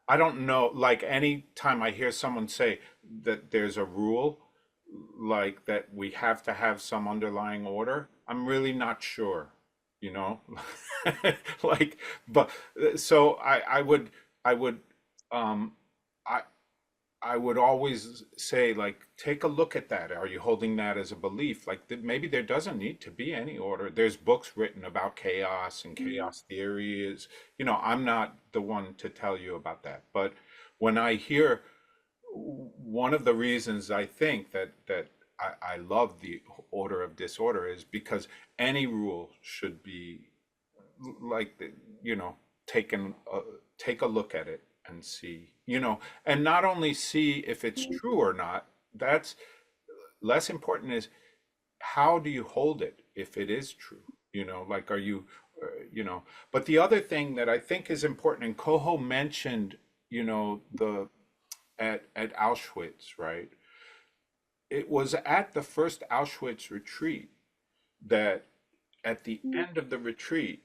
I don't know, like any time I hear someone say that there's a rule, like that we have to have some underlying order, I'm really not sure, you know? Like, but so I would um I I would always say, like, take a look at that. Are you holding that as a belief? Like, maybe there doesn't need to be any order. There's books written about chaos and chaos theory is, I'm not the one to tell you about that. But when I hear one of the reasons I think that I love the order of disorder is because any rule should be like taken take a look at it and see, and not only see if it's true or not. That's less important, is how do you hold it if it is true, like, are you but the other thing that I think is important, and Coho mentioned, the at Auschwitz, right? It was at the first Auschwitz retreat that at the end of the retreat,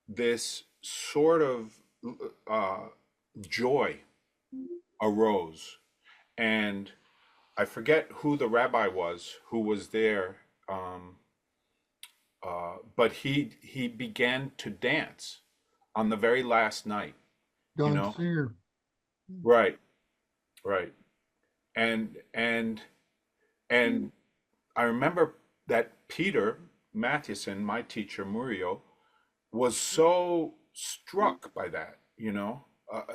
this sort of uh, joy arose. And I forget who the rabbi was who was there, but he began to dance on the very last night.
Don Singer.
Right, right. And I remember that Peter Mathewson, my teacher Murio, was so struck by that,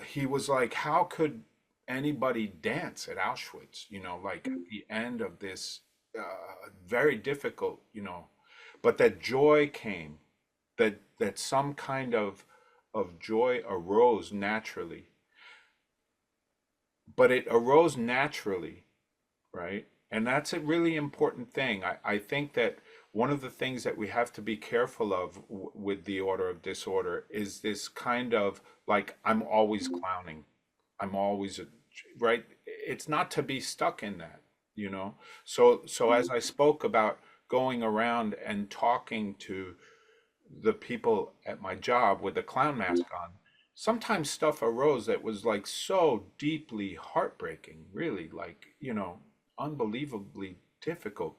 he was like, how could anybody dance at Auschwitz, like at the end of this very difficult, but that joy came, that some kind of joy arose naturally, but it arose naturally, right? And that's a really important thing. I think that one of the things that we have to be careful of with the order of disorder is this kind of, like, I'm always clowning. I'm always, right? It's not to be stuck in that, So as I spoke about going around and talking to the people at my job with the clown mask on, sometimes stuff arose that was like so deeply heartbreaking, really, like, unbelievably difficult.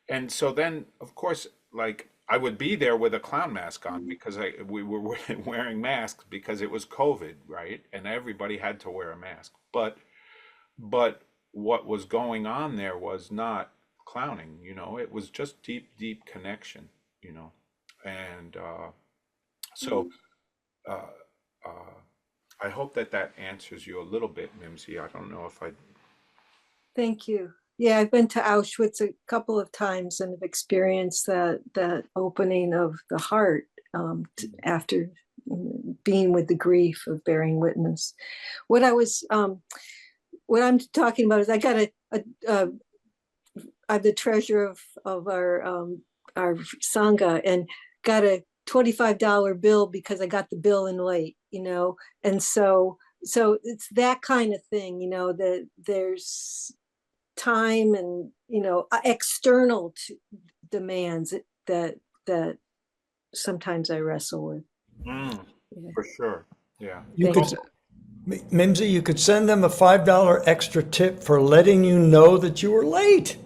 And so then, of course, like, I would be there with a clown mask on because we were wearing masks because it was COVID, right? And everybody had to wear a mask. But what was going on there was not clowning, you know, it was just deep connection, you know. And so uh, uh, I hope that that answers you a little bit, Mimsy. I don't know if I.
Thank you. Yeah, I've been to Auschwitz a couple of times and have experienced that opening of the heart after being with the grief of bearing witness. What I'm talking about is I got I'm the treasurer of our Sangha and got a $25 bill because I got the bill in late, you know, and so it's that kind of thing, you know, that there's time and, you know, external demands that sometimes I wrestle with.
Mm,
Yeah.
for sure. Yeah.
You
Thank
could, Mimsy, you could send them a $5 extra tip for letting you know that you were late.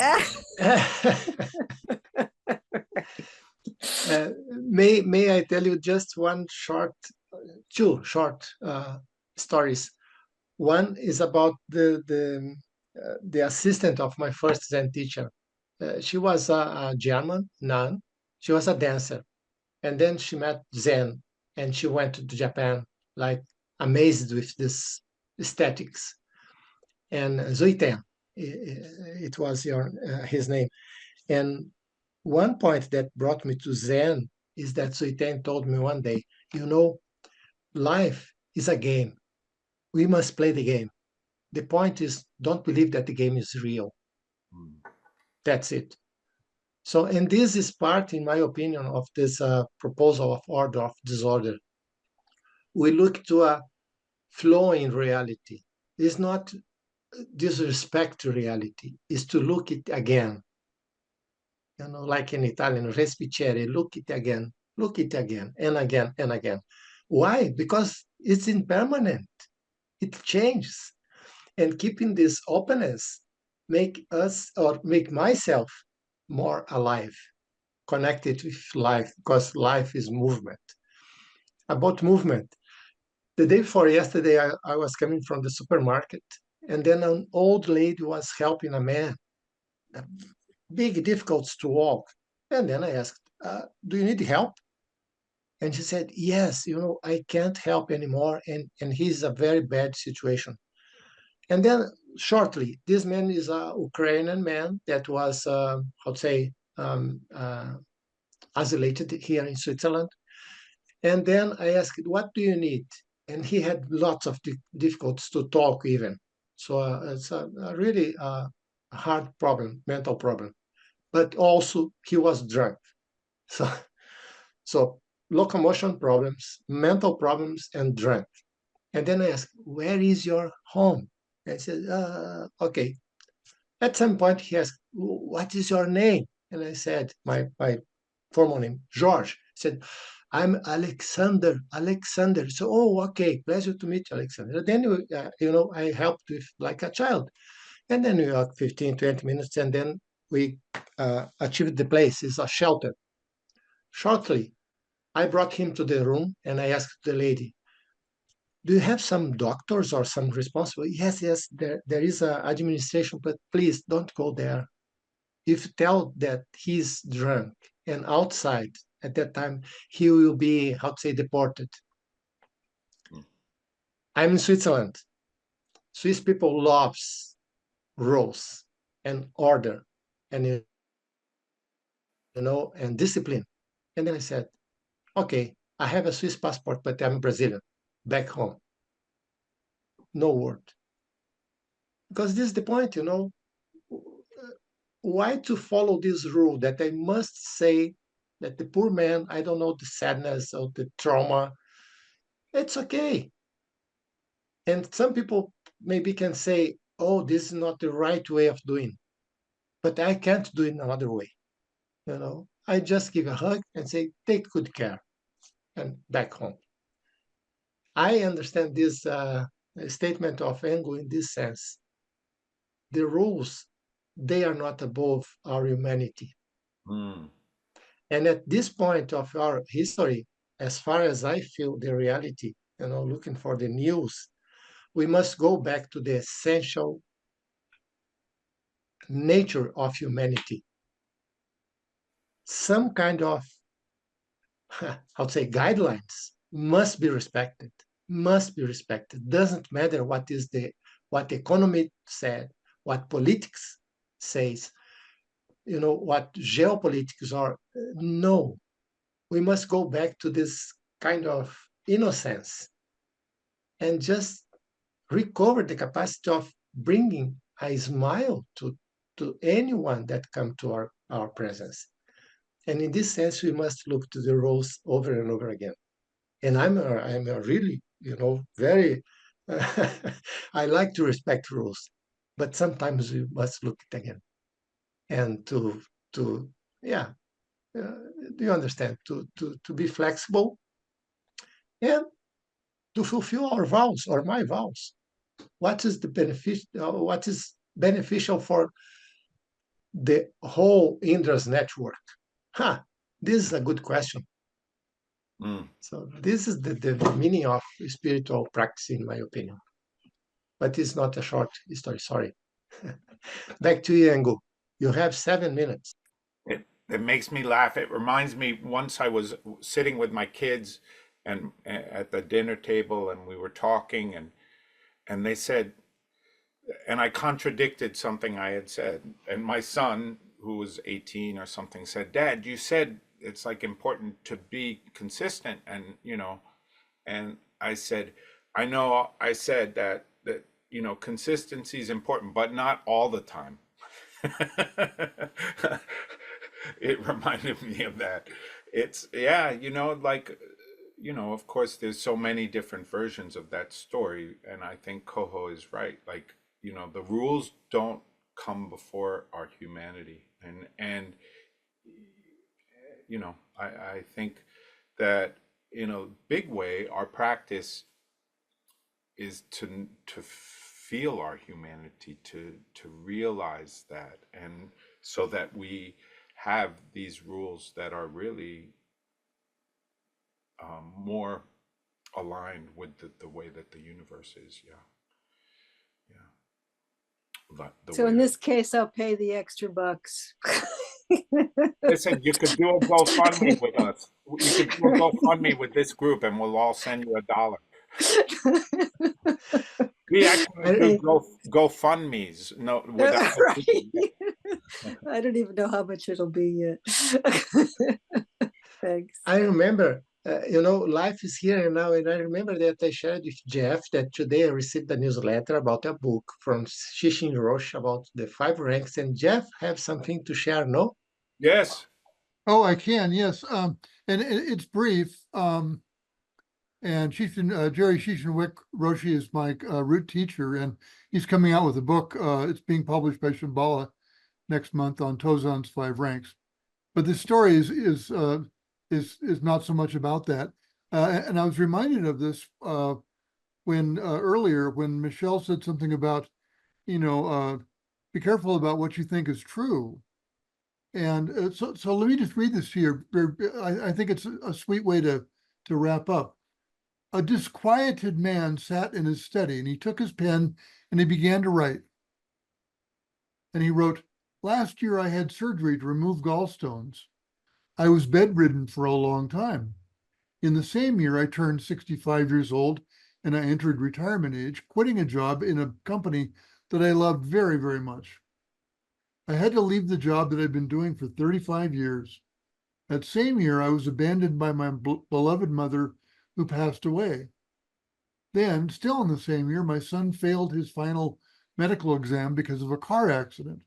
May I tell you just two short stories. One is about the assistant of my first Zen teacher. She was a German nun. She was a dancer, and then she met Zen, and she went to Japan, like amazed with this aesthetics. And Zuiten, it was his name. And one point that brought me to Zen is that Zuiten told me one day, you know, life is a game. We must play the game. The point is, don't believe that the game is real. That's it. So, and this is part, in my opinion, of this proposal of order of disorder. We look to a flow in reality. It's not disrespect to reality. It's to look it again. You know, like in Italian, respicere, look it again, and again, and again. Why? Because it's impermanent. It changes. And keeping this openness make us, or make myself, more alive, connected with life, because life is movement. About movement, the day before yesterday, I was coming from the supermarket, and then an old lady was helping a man, big difficulties to walk. And then I asked, do you need help? And she said, yes, you know, I can't help anymore, and he's a very bad situation. And then shortly, this man is a Ukrainian man that was, isolated here in Switzerland. And then I asked, what do you need? And he had lots of difficulties to talk even. So it's a really hard problem, mental problem. But also he was drunk. So locomotion problems, mental problems, and drunk. And then I asked, where is your home? And I said, okay. At some point he asked, what is your name? And I said, my formal name, George. He said, I'm Alexander. So, oh, okay, pleasure to meet you, Alexander. Then, I helped with like a child. And then we walked 15, 20 minutes, and then we achieved the place. It's a shelter. Shortly, I brought him to the room, and I asked the lady, do you have some doctors or some responsible? Yes, there is a administration, but please don't go there. If you tell that he's drunk and outside at that time, he will be, deported. I'm in Switzerland. Swiss people loves rules and order and, and discipline. And then I said, okay, I have a Swiss passport, but I'm Brazilian, back home. No word. Because this is the point, why to follow this rule that I must say that the poor man, I don't know the sadness or the trauma, it's okay. And some people maybe can say, oh, this is not the right way of doing, but I can't do it another way. I just give a hug and say, take good care, and back home. I understand this statement of Engo in this sense. The rules, they are not above our humanity. And at this point of our history, as far as I feel the reality, looking for the news, we must go back to the essential nature of humanity. Some kind of, I would say, guidelines must be respected. Must be respected. Doesn't matter what economy said, what politics says, what geopolitics are. No, we must go back to this kind of innocence and just recover the capacity of bringing a smile to anyone that come to our presence. And in this sense, we must look to the rules over and over again. And I'm a really, very, I like to respect rules, but sometimes we must look it again. And yeah, do you understand? To be flexible and to fulfill our vows or my vows. What is the benefit? What is beneficial for the whole Indra's network? This is a good question. So this is the meaning of spiritual practice, in my opinion. But it's not a short story, sorry. Back to you, Engu. You have 7 minutes.
It makes me laugh. It reminds me once I was sitting with my kids and at the dinner table, and we were talking, and they said, and I contradicted something I had said, and my son, who was 18 or something, said, "Dad, you said it's like important to be consistent," and and I said, "I know I said that consistency is important, but not all the time." It reminded me of that. It's of course there's so many different versions of that story, and I think Coho is right. Like, the rules don't come before our humanity, and I think that in a big way our practice is to feel our humanity, to realize that, and so that we have these rules that are really more aligned with the way that the universe is.
So in this case, I'll pay the extra bucks.
Listen, you could do a GoFundMe with us. You could do a GoFundMe with this group, and we'll all send you $1. We actually do GoFundMes. No, without
I don't even know how much it'll be yet. Thanks.
I remember, life is here and now, and I remember that I shared with Jeff that today I received a newsletter about a book from Shishin Rosh about the 5 ranks, and Jeff have something to share, no?
Yes.
Oh, I can, yes. And it's brief. And Jerry Shishin Roshi is my root teacher, and he's coming out with a book. It's being published by Shambhala next month on Tozan's 5 ranks. But the story is not so much about that. And I was reminded of this when earlier when Michelle said something about, be careful about what you think is true. And so let me just read this to you. I think it's a sweet way to wrap up. A disquieted man sat in his study, and he took his pen and he began to write. And he wrote, "Last year I had surgery to remove gallstones. I was bedridden for a long time. In the same year, I turned 65 years old and I entered retirement age, quitting a job in a company that I loved very, very much. I had to leave the job that I'd been doing for 35 years. That same year, I was abandoned by my beloved mother, who passed away. Then, still in the same year, my son failed his final medical exam because of a car accident.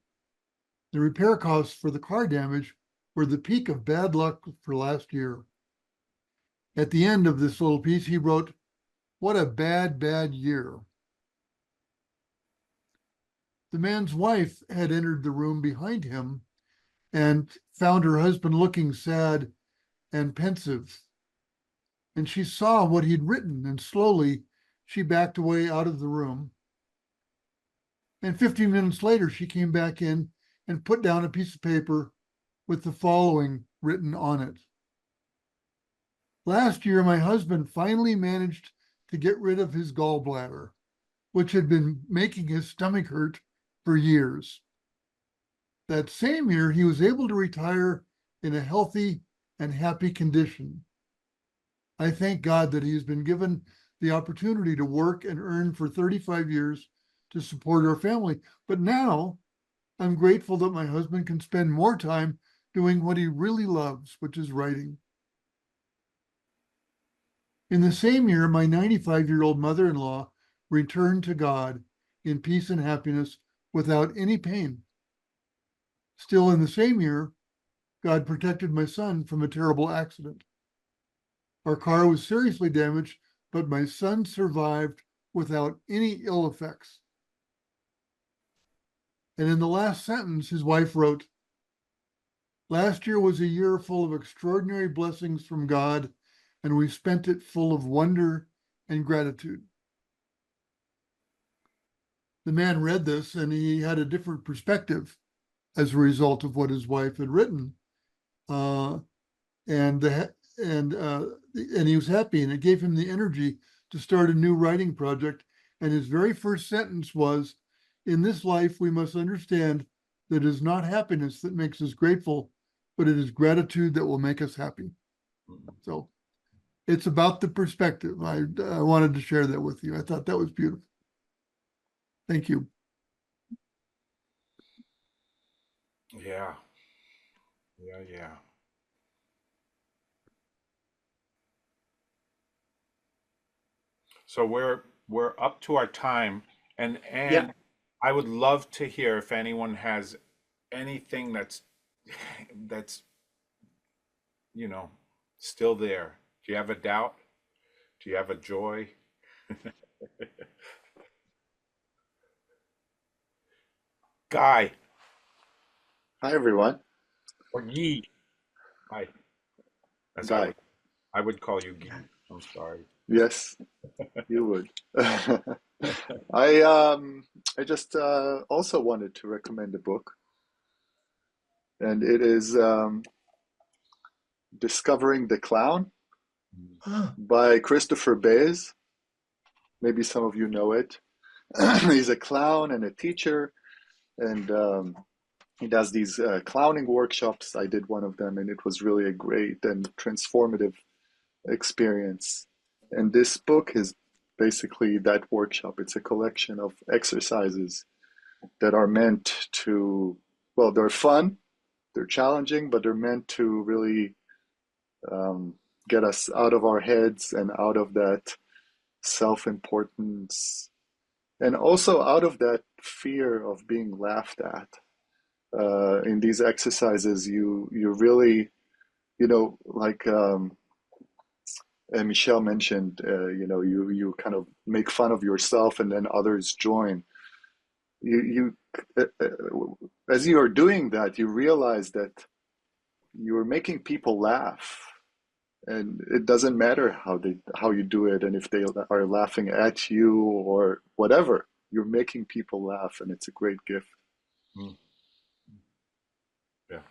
The repair costs for the car damage were the peak of bad luck for last year." At the end of this little piece, he wrote, "What a bad, bad year." The man's wife had entered the room behind him and found her husband looking sad and pensive. And she saw what he'd written, and slowly she backed away out of the room. And 15 minutes later, she came back in and put down a piece of paper with the following written on it. Last year, my husband finally managed to get rid of his gallbladder, which had been making his stomach hurt for years. That same year, he was able to retire in a healthy and happy condition. I thank God that he has been given the opportunity to work and earn for 35 years to support our family. But now I'm grateful that my husband can spend more time doing what he really loves, which is writing. In the same year, my 95-year-old mother-in-law returned to God in peace and happiness without any pain. Still in the same year, God protected my son from a terrible accident. Our car was seriously damaged, but my son survived without any ill effects. And in the last sentence, his wife wrote, "Last year was a year full of extraordinary blessings from God, and we spent it full of wonder and gratitude." The man read this and he had a different perspective as a result of what his wife had written. And he was happy, and it gave him the energy to start a new writing project. And his very first sentence was, "In this life, we must understand that it is not happiness that makes us grateful, but it is gratitude that will make us happy." So it's about the perspective. I wanted to share that with you. I thought that was beautiful. Thank you.
Yeah. Yeah. So we're up to our time, and
Yeah.
I would love to hear if anyone has anything that's still there. Do you have a doubt? Do you have a joy? Guy
Hi, everyone.
or Guy? Hi. As
Guy.
I would call you Guy. I'm sorry.
Yes, you would. I just also wanted to recommend a book, and it is Discovering the Clown
Ah,
by Christopher Bays. Maybe some of you know it. He's a clown and a teacher, and he does these clowning workshops. I did one of them, and it was really a great and transformative experience. And this book is basically that workshop. It's a collection of exercises that are meant to, well, they're fun, they're challenging, but they're meant to really get us out of our heads and out of that self-importance, and also out of that fear of being laughed at. In these exercises, you really, like and Michelle mentioned, you kind of make fun of yourself, and then others join. As you are doing that, you realize that you're making people laugh, and it doesn't matter how you do it, and if they are laughing at you or whatever. You're making people laugh, and it's a great gift.
Yeah.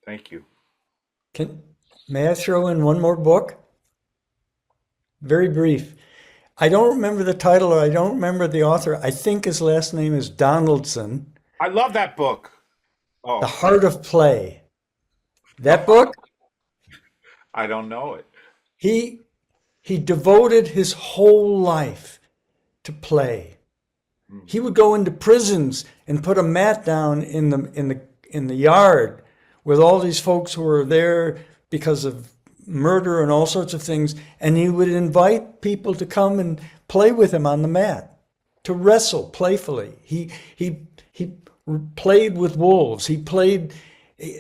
Thank you.
May I throw in one more book? Very brief. I don't remember the title, or I don't remember the author. I think his last name is Donaldson.
I love that book.
The Heart of Play. That book,
I don't know it.
he devoted his whole life to play. He would go into prisons and put a mat down in the yard with all these folks who were there because of murder and all sorts of things, and he would invite people to come and play with him on the mat, to wrestle playfully. He played with wolves. He played,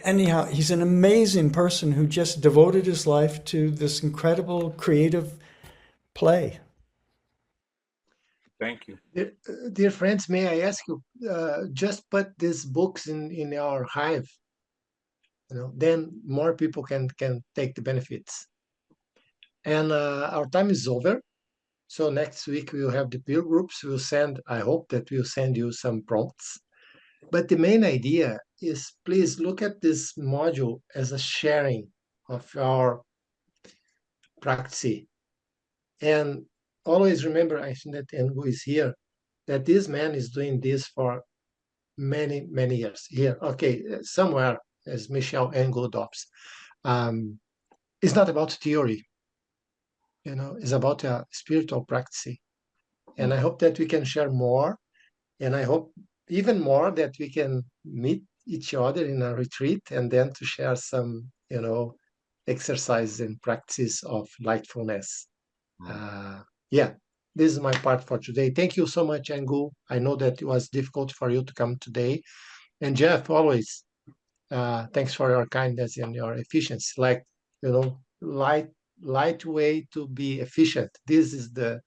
anyhow, he's an amazing person who just devoted his life to this incredible creative play.
Thank you.
dear friends, may I ask you, just put these books in our hive, then more people can take the benefits. And our time is over. So next week we'll have the peer groups. I hope that we'll send you some prompts. But the main idea is please look at this module as a sharing of our practice. And always remember, I think that Engu is here, that this man is doing this for many, many years. Here, okay, somewhere, as Michel Engu adopts. It's not about theory, it's about a spiritual practice. And I hope that we can share more. And I hope even more that we can meet each other in a retreat and then to share some, exercise and practice of lightfulness. Yeah, this is my part for today. Thank you so much, Engu. I know that it was difficult for you to come today. And Jeff, always, thanks for your kindness and your efficiency. Like, light way to be efficient. This is the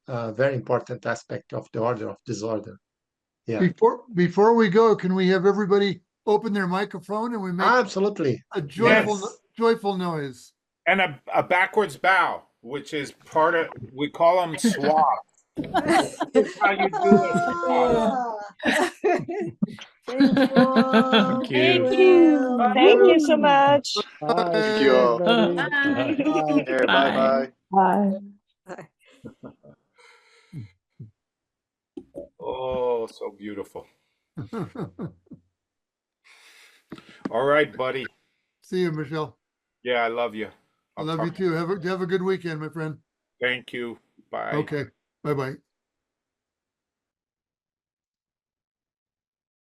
very important aspect of the order of disorder. Yeah,
Before we go, can we have everybody open their microphone and we make
absolutely.
a joyful
Yes.
joyful noise?
And a backwards bow, which is part of, we call them swab. Here's how you do it.
Thank
Thank you. Thank you so much.
Bye.
Thank you all.
Everybody. Bye.
Here, bye-bye.
Bye.
Oh, so beautiful. All right, buddy.
See you, Michelle.
Yeah, I love you.
I
I'll
love you
talk-
too. Have a good weekend, my friend.
Thank you. Bye.
Okay. Bye-bye.